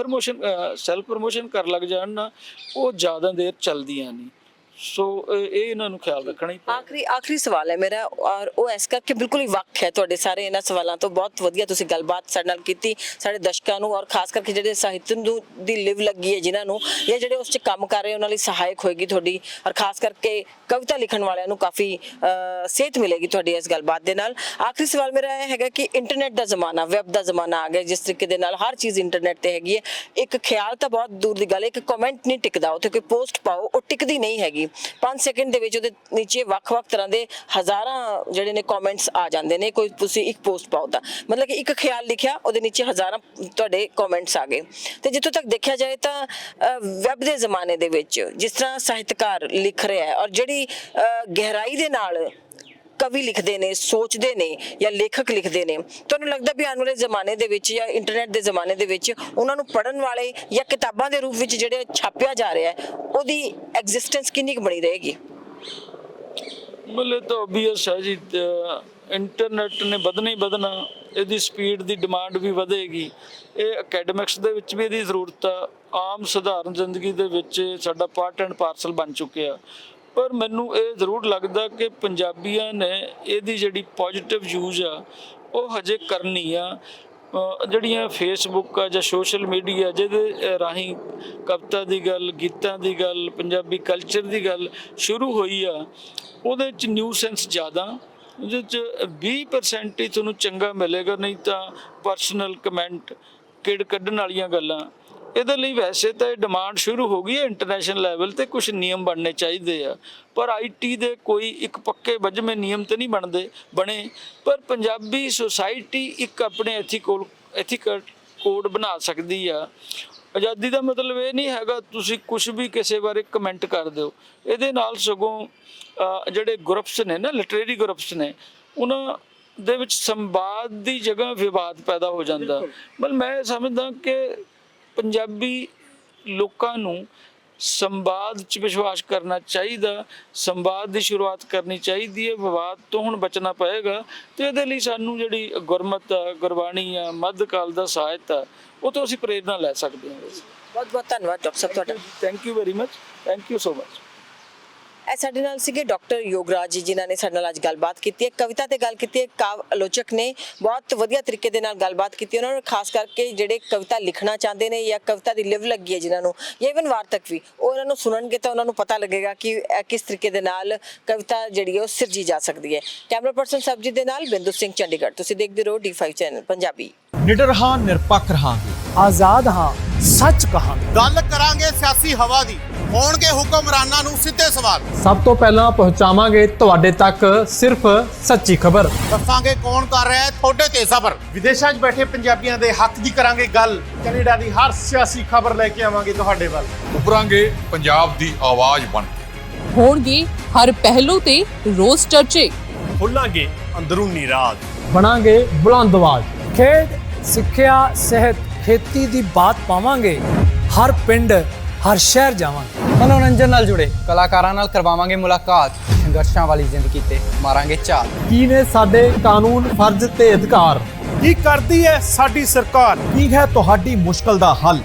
ਪ੍ਰਮੋਸ਼ਨ ਕਰ ਲੱਗ ਜਾਣ ਨਾ, ਉਹ ਜ਼ਿਆਦਾ ਦੇਰ ਚੱਲਦੀਆਂ ਨਹੀਂ। ਸੋ ਇਹ ਇਹਨਾਂ ਨੂੰ ਖਿਆਲ ਰੱਖਣਾ ਹੀ ਪਏਗਾ। ਆਖਰੀ ਸਵਾਲ ਹੈ ਮੇਰਾ, ਔਰ ਉਹ ਇਸ ਕਰਕੇ ਬਿਲਕੁਲ ਹੀ ਵੱਖ ਹੈ ਤੁਹਾਡੇ ਸਾਰੇ ਇਹਨਾਂ ਸਵਾਲਾਂ ਤੋਂ। ਬਹੁਤ ਵਧੀਆ ਤੁਸੀਂ ਗੱਲਬਾਤ ਸਾਡੇ ਨਾਲ ਕੀਤੀ, ਸਾਡੇ ਦਰਸ਼ਕਾਂ ਨੂੰ ਔਰ ਖਾਸ ਕਰਕੇ ਜਿਹੜੇ ਸਾਹਿਤ ਨੂੰ ਦੀ ਲਿਵ ਲੱਗੀ ਹੈ ਜਿਨ੍ਹਾਂ ਨੂੰ, ਜਾਂ ਜਿਹੜੇ ਉਸ 'ਚ ਕੰਮ ਕਰ ਰਹੇ ਉਹਨਾਂ ਲਈ ਸਹਾਇਕ ਹੋਏਗੀ ਤੁਹਾਡੀ, ਔਰ ਖਾਸ ਕਰਕੇ ਕਵਿਤਾ ਲਿਖਣ ਵਾਲਿਆਂ ਨੂੰ ਕਾਫੀ ਸੇਧ ਮਿਲੇਗੀ ਤੁਹਾਡੀ ਇਸ ਗੱਲਬਾਤ ਦੇ ਨਾਲ। ਆਖਰੀ ਸਵਾਲ ਮੇਰਾ ਇਹ ਹੈਗਾ ਕਿ ਇੰਟਰਨੈਟ ਦਾ ਜ਼ਮਾਨਾ, ਵੈਬ ਦਾ ਜ਼ਮਾਨਾ ਆ ਗਿਆ, ਜਿਸ ਤਰੀਕੇ ਦੇ ਨਾਲ ਹਰ ਚੀਜ਼ ਇੰਟਰਨੈਟ ਤੇ ਹੈਗੀ ਹੈ। ਇੱਕ ਖਿਆਲ ਤਾਂ ਬਹੁਤ ਦੂਰ ਦੀ ਗੱਲ ਹੈ, ਇੱਕ ਕਮੈਂਟ ਨਹੀਂ ਟਿਕਦਾ, ਉੱਥੇ ਕੋਈ ਪੋਸਟ ਪਾਓ ਉਹ ਟਿਕਦੀ ਨਹੀਂ ਹੈਗੀ। 5 ਸੈਕਿੰਡ ਦੇ ਵਿੱਚ ਉਹਦੇ ਨੀਚੇ ਵੱਖ-ਵੱਖ ਤਰ੍ਹਾਂ ਦੇ ਹਜ਼ਾਰਾਂ ਜਿਹੜੇ ਨੇ ਕਮੈਂਟਸ ਆ ਜਾਂਦੇ ਨੇ। ਕੋਈ ਤੁਸੀਂ ਇੱਕ ਪੋਸਟ ਪਾਓ ਤਾਂ ਮਤਲਬ ਕਿ ਇੱਕ ਖਿਆਲ ਲਿਖਿਆ, ਉਹਦੇ ਨੀਚੇ ਹਜ਼ਾਰਾਂ ਤੁਹਾਡੇ ਕਮੈਂਟਸ ਆ ਗਏ। ਤੇ ਜਿੱਥੋਂ ਤੱਕ ਦੇਖਿਆ ਜਾਏ ਤਾਂ ਵੈਬ ਦੇ ਜ਼ਮਾਨੇ ਦੇ ਵਿੱਚ ਜਿਸ ਤਰ੍ਹਾਂ ਸਾਹਿਤਕਾਰ ਲਿਖ ਰਿਹਾ ਹੈ ਔਰ ਜਿਹੜੀ ਗਹਿਰਾਈ ਦੇ ਨਾਲ ਕਵੀ ਲਿਖਦੇ ਨੇ, ਸੋਚਦੇ ਨੇ ਜਾਂ ਲੇਖਕ ਲਿਖਦੇ ਨੇ, ਤੁਹਾਨੂੰ ਲੱਗਦਾ ਵੀ ਆਉਣ ਵਾਲੇ ਜ਼ਮਾਨੇ ਦੇ ਵਿੱਚ ਜਾਂ ਇੰਟਰਨੈਟ ਦੇ ਜ਼ਮਾਨੇ ਦੇ ਵਿੱਚ ਉਹਨਾਂ ਨੂੰ ਪੜ੍ਹਨ ਵਾਲੇ ਜਾਂ ਕਿਤਾਬਾਂ ਦੇ ਰੂਪ ਵਿੱਚ ਜਿਹੜੇ ਛਾਪਿਆ ਜਾ ਰਿਹਾ ਹੈ ਉਹਦੀ ਐਗਜ਼ਿਸਟੈਂਸ ਕਿੰਨੀ ਕੁ ਬਣੀ ਰਹੇਗੀ? ਮਤਲਬ ਤਾਂ ਓਬਵੀਅਸ ਹੈ ਜੀ, ਇੰਟਰਨੈਟ ਨੇ ਵਧਣਾ ਹੀ ਵਧਣਾ, ਇਹਦੀ ਸਪੀਡ ਦੀ ਡਿਮਾਂਡ ਵੀ ਵਧੇਗੀ। ਇਹ ਅਕੈਡਮਿਕਸ ਦੇ ਵਿੱਚ ਵੀ ਇਹਦੀ ਜ਼ਰੂਰਤ ਆ, ਆਮ ਸਧਾਰਨ ਜ਼ਿੰਦਗੀ ਦੇ ਵਿੱਚ ਸਾਡਾ ਪਾਰਟ ਐਂਡ ਪਾਰਸਲ ਬਣ ਚੁੱਕਿਆ। ਪਰ ਮੈਨੂੰ ਇਹ ਜ਼ਰੂਰ ਲੱਗਦਾ ਕਿ ਪੰਜਾਬੀਆਂ ਨੇ ਇਹਦੀ ਜਿਹੜੀ ਪੋਜ਼ਿਟਿਵ ਯੂਜ਼ ਆ ਉਹ ਹਜੇ ਕਰਨੀ ਆ। ਜਿਹੜੀਆਂ ਫੇਸਬੁੱਕ ਆ ਜਾਂ ਸੋਸ਼ਲ ਮੀਡੀਆ ਜਿਹਦੇ ਰਾਹੀਂ ਕਵਿਤਾ ਦੀ ਗੱਲ, ਗੀਤਾਂ ਦੀ ਗੱਲ, ਪੰਜਾਬੀ ਕਲਚਰ ਦੀ ਗੱਲ ਸ਼ੁਰੂ ਹੋਈ ਆ, ਉਹਦੇ 'ਚ ਨਿਊ ਸੈਂਸ ਜ਼ਿਆਦਾ, ਉਹਦੇ 'ਚ 20% ਹੀ ਤੁਹਾਨੂੰ ਚੰਗਾ ਮਿਲੇਗਾ, ਨਹੀਂ ਤਾਂ ਪਰਸਨਲ ਕਮੈਂਟ, ਕਿੜ ਕੱਢਣ ਵਾਲੀਆਂ ਗੱਲਾਂ। ਇਹਦੇ ਲਈ ਵੈਸੇ ਤਾਂ ਇਹ ਡਿਮਾਂਡ ਸ਼ੁਰੂ ਹੋ ਗਈ ਹੈ ਇੰਟਰਨੈਸ਼ਨਲ ਲੈਵਲ ਤੇ, ਕੁਝ ਨਿਯਮ ਬਣਨੇ ਚਾਹੀਦੇ ਆ, ਪਰ IT ਦੇ ਕੋਈ ਇੱਕ ਪੱਕੇ ਵੱਜਵੇਂ ਨਿਯਮ ਤੇ ਨਹੀਂ ਬਣੇ। ਪਰ ਪੰਜਾਬੀ ਸੁਸਾਇਟੀ ਇੱਕ ਆਪਣੇ ਐਥੀਕਲ ਕੋਡ ਬਣਾ ਸਕਦੀ ਆ। ਆਜ਼ਾਦੀ ਦਾ ਮਤਲਬ ਇਹ ਨਹੀਂ ਹੈਗਾ ਤੁਸੀਂ ਕੁਝ ਵੀ ਕਿਸੇ ਬਾਰੇ ਕਮੈਂਟ ਕਰ ਦਿਓ। ਇਹਦੇ ਨਾਲ ਸਗੋਂ ਜਿਹੜੇ ਗਰੁੱਪਸ ਨੇ ਨਾ, ਲਿਟਰੇਰੀ ਗਰੁੱਪਸ ਨੇ, ਉਹਨਾਂ ਦੇ ਵਿੱਚ ਸੰਵਾਦ ਦੀ ਜਗ੍ਹਾ ਵਿਵਾਦ ਪੈਦਾ ਹੋ ਜਾਂਦਾ। ਮਤਲਬ ਮੈਂ ਸਮਝਦਾ ਕਿ ਪੰਜਾਬੀ ਲੋਕਾਂ ਨੂੰ ਸੰਵਾਦ 'ਚ ਵਿਸ਼ਵਾਸ ਕਰਨਾ ਚਾਹੀਦਾ, ਸੰਵਾਦ ਦੀ ਸ਼ੁਰੂਆਤ ਕਰਨੀ ਚਾਹੀਦੀ ਹੈ। ਵਿਵਾਦ ਤੋਂ ਹੁਣ ਬਚਣਾ ਪਏਗਾ ਤੇ ਇਹਦੇ ਲਈ ਸਾਨੂੰ ਜਿਹੜੀ ਗੁਰਮਤ ਆ, ਗੁਰਬਾਣੀ ਆ, ਮੱਧਕਾਲ ਦਾ ਸਾਹਿਤ ਆ, ਉਹ ਤੋਂ ਅਸੀਂ ਪ੍ਰੇਰਨਾ ਲੈ ਸਕਦੇ ਹਾਂ। ਬਹੁਤ ਬਹੁਤ ਧੰਨਵਾਦ ਡਾਕਟਰ ਸਾਹਿਬ ਤੁਹਾਡਾ। Thank you very much, thank you so much. ਇਹ ਸਾਡੇ ਨਾਲ ਸੀਗੇ ਡਾਕਟਰ ਯੋਗਰਾਜ ਜੀ, ਜਿਨ੍ਹਾਂ ਨੇ ਸਾਡੇ ਨਾਲ ਅੱਜ ਗੱਲਬਾਤ ਕੀਤੀ ਹੈ, ਕਵਿਤਾ ਤੇ ਗੱਲ ਕੀਤੀ ਹੈ। ਕਾਵ ਆਲੋਚਕ ਨੇ, ਬਹੁਤ ਵਧੀਆ ਤਰੀਕੇ ਦੇ ਨਾਲ ਗੱਲਬਾਤ ਕੀਤੀ ਉਹਨਾਂ ਨੂੰ, ਖਾਸ ਕਰਕੇ ਜਿਹੜੇ ਕਵਿਤਾ ਲਿਖਣਾ ਚਾਹੁੰਦੇ ਨੇ ਜਾਂ ਕਵਿਤਾ ਦੀ ਲਿਵ ਲੱਗੀ ਹੈ ਜਿਨ੍ਹਾਂ ਨੂੰ, ਜਾਂ ਇਵਨ ਵਾਰਤਕ ਵੀ, ਉਹ ਉਹਨਾਂ ਨੂੰ ਸੁਣਨਗੇ ਤਾਂ ਉਹਨਾਂ ਨੂੰ ਪਤਾ ਲੱਗੇਗਾ ਕਿ ਕਿਸ ਤਰੀਕੇ ਦੇ ਨਾਲ ਕਵਿਤਾ ਜਿਹੜੀ ਹੈ ਉਹ ਸਿਰਜੀ ਜਾ ਸਕਦੀ ਹੈ। ਕੈਮਰਾ ਪਰਸਨ ਸਬਜੀ ਦੇ ਨਾਲ ਬਿੰਦੂ ਸਿੰਘ, ਚੰਡੀਗੜ੍ਹ। ਤੁਸੀਂ ਦੇਖਦੇ ਰਹੋ D5 ਚੈਨਲ ਪੰਜਾਬੀ। ਨਿਡਰ ਹਾਂ, ਨਿਰਪੱਖ ਰਹਾਂਗੇ, ਆਜ਼ਾਦ ਹਾਂ ਸੱਚ ਕਹਾਂਗੇ। ਗੱਲ ਕਰਾਂਗੇ ਸਿਆਸੀ ਹਵਾ ਦੀ, ਹੋਣਗੇ ਹੁਕਮਰਾਨਾਂ ਨੂੰ ਸਿੱਧੇ ਸਵਾਲ। ਸਭ ਤੋਂ ਪਹਿਲਾਂ ਪਹੁੰਚਾਵਾਂਗੇ ਤੁਹਾਡੇ ਤੱਕ ਸਿਰਫ ਸੱਚੀ ਖਬਰ। ਦੱਸਾਂਗੇ ਕੌਣ ਕਰ ਰਿਹਾ ਹੈ ਤੁਹਾਡੇ ਤੇ ਸਬਰ। ਵਿਦੇਸ਼ਾਂ 'ਚ ਬੈਠੇ ਪੰਜਾਬੀਆਂ ਦੇ ਹੱਕ ਦੀ ਕਰਾਂਗੇ ਗੱਲ। ਕੈਨੇਡਾ ਦੀ ਹਰ ਸਿਆਸੀ ਖਬਰ ਲੈ ਕੇ ਆਵਾਂਗੇ ਤੁਹਾਡੇ ਵੱਲ। ਉਭਰਾਂਗੇ ਪੰਜਾਬ ਦੀ ਆਵਾਜ਼ ਬਣ ਕੇ। ਹੋਣਗੇ ਹਰ ਪਹਿਲੂ ਤੇ ਰੋਜ਼ ਚਰਚੇ। ਖੋਲਾਂਗੇ ਅੰਦਰੂਨੀ ਰਾਜ। ਬਣਾਂਗੇ ਬੁਲੰਦ ਆਵਾਜ਼। ਖੇਡ, ਸਿੱਖਿਆ, ਸਿਹਤ, ਖੇਤੀ ਦੀ ਬਾਤ ਪਾਵਾਂਗੇ। ਹਰ ਪਿੰਡ, ਹਰ ਸ਼ਹਿਰ ਜਾਵਾਂਗੇ। ਮਨੋਰੰਜਨ ਨਾਲ ਜੁੜੇ ਕਲਾਕਾਰਾਂ ਨਾਲ ਕਰਵਾਵਾਂਗੇ ਮੁਲਾਕਾਤ। ਸੰਘਰਸ਼ਾਂ ਵਾਲੀ ਜ਼ਿੰਦਗੀ ਤੇ ਮਾਰਾਂਗੇ ਝਾਤ। ਕੀ ਨੇ ਸਾਡੇ ਕਾਨੂੰਨ, ਫਰਜ਼ ਤੇ ਅਧਿਕਾਰ? ਕੀ ਕਰਦੀ ਹੈ ਸਾਡੀ ਸਰਕਾਰ? ਕੀ ਹੈ ਤੁਹਾਡੀ ਮੁਸ਼ਕਲ ਦਾ ਹੱਲ?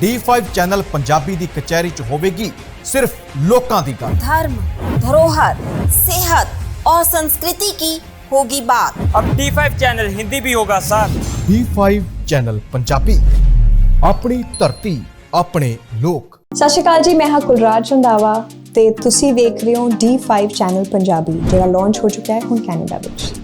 D5 ਚੈਨਲ ਪੰਜਾਬੀ ਦੀ ਕਚਹਿਰੀ 'ਚ ਹੋਵੇਗੀ सिर्फ लोकां दी गल। धर्म, धरोहर, सेहत और संस्कृति की होगी बात। अब D5 चैनल हिंदी भी होगा सर। D5 चैनल पंजाबी, अपनी धरती अपने लोक। सत श्री अकाल जी, मैं हाँ कुलराज रंधावा ते तुसी देख रहे हो D5 चैनल पंजाबी, जिहड़ा लॉन्च हो चुका है हुण कैनेडा विच।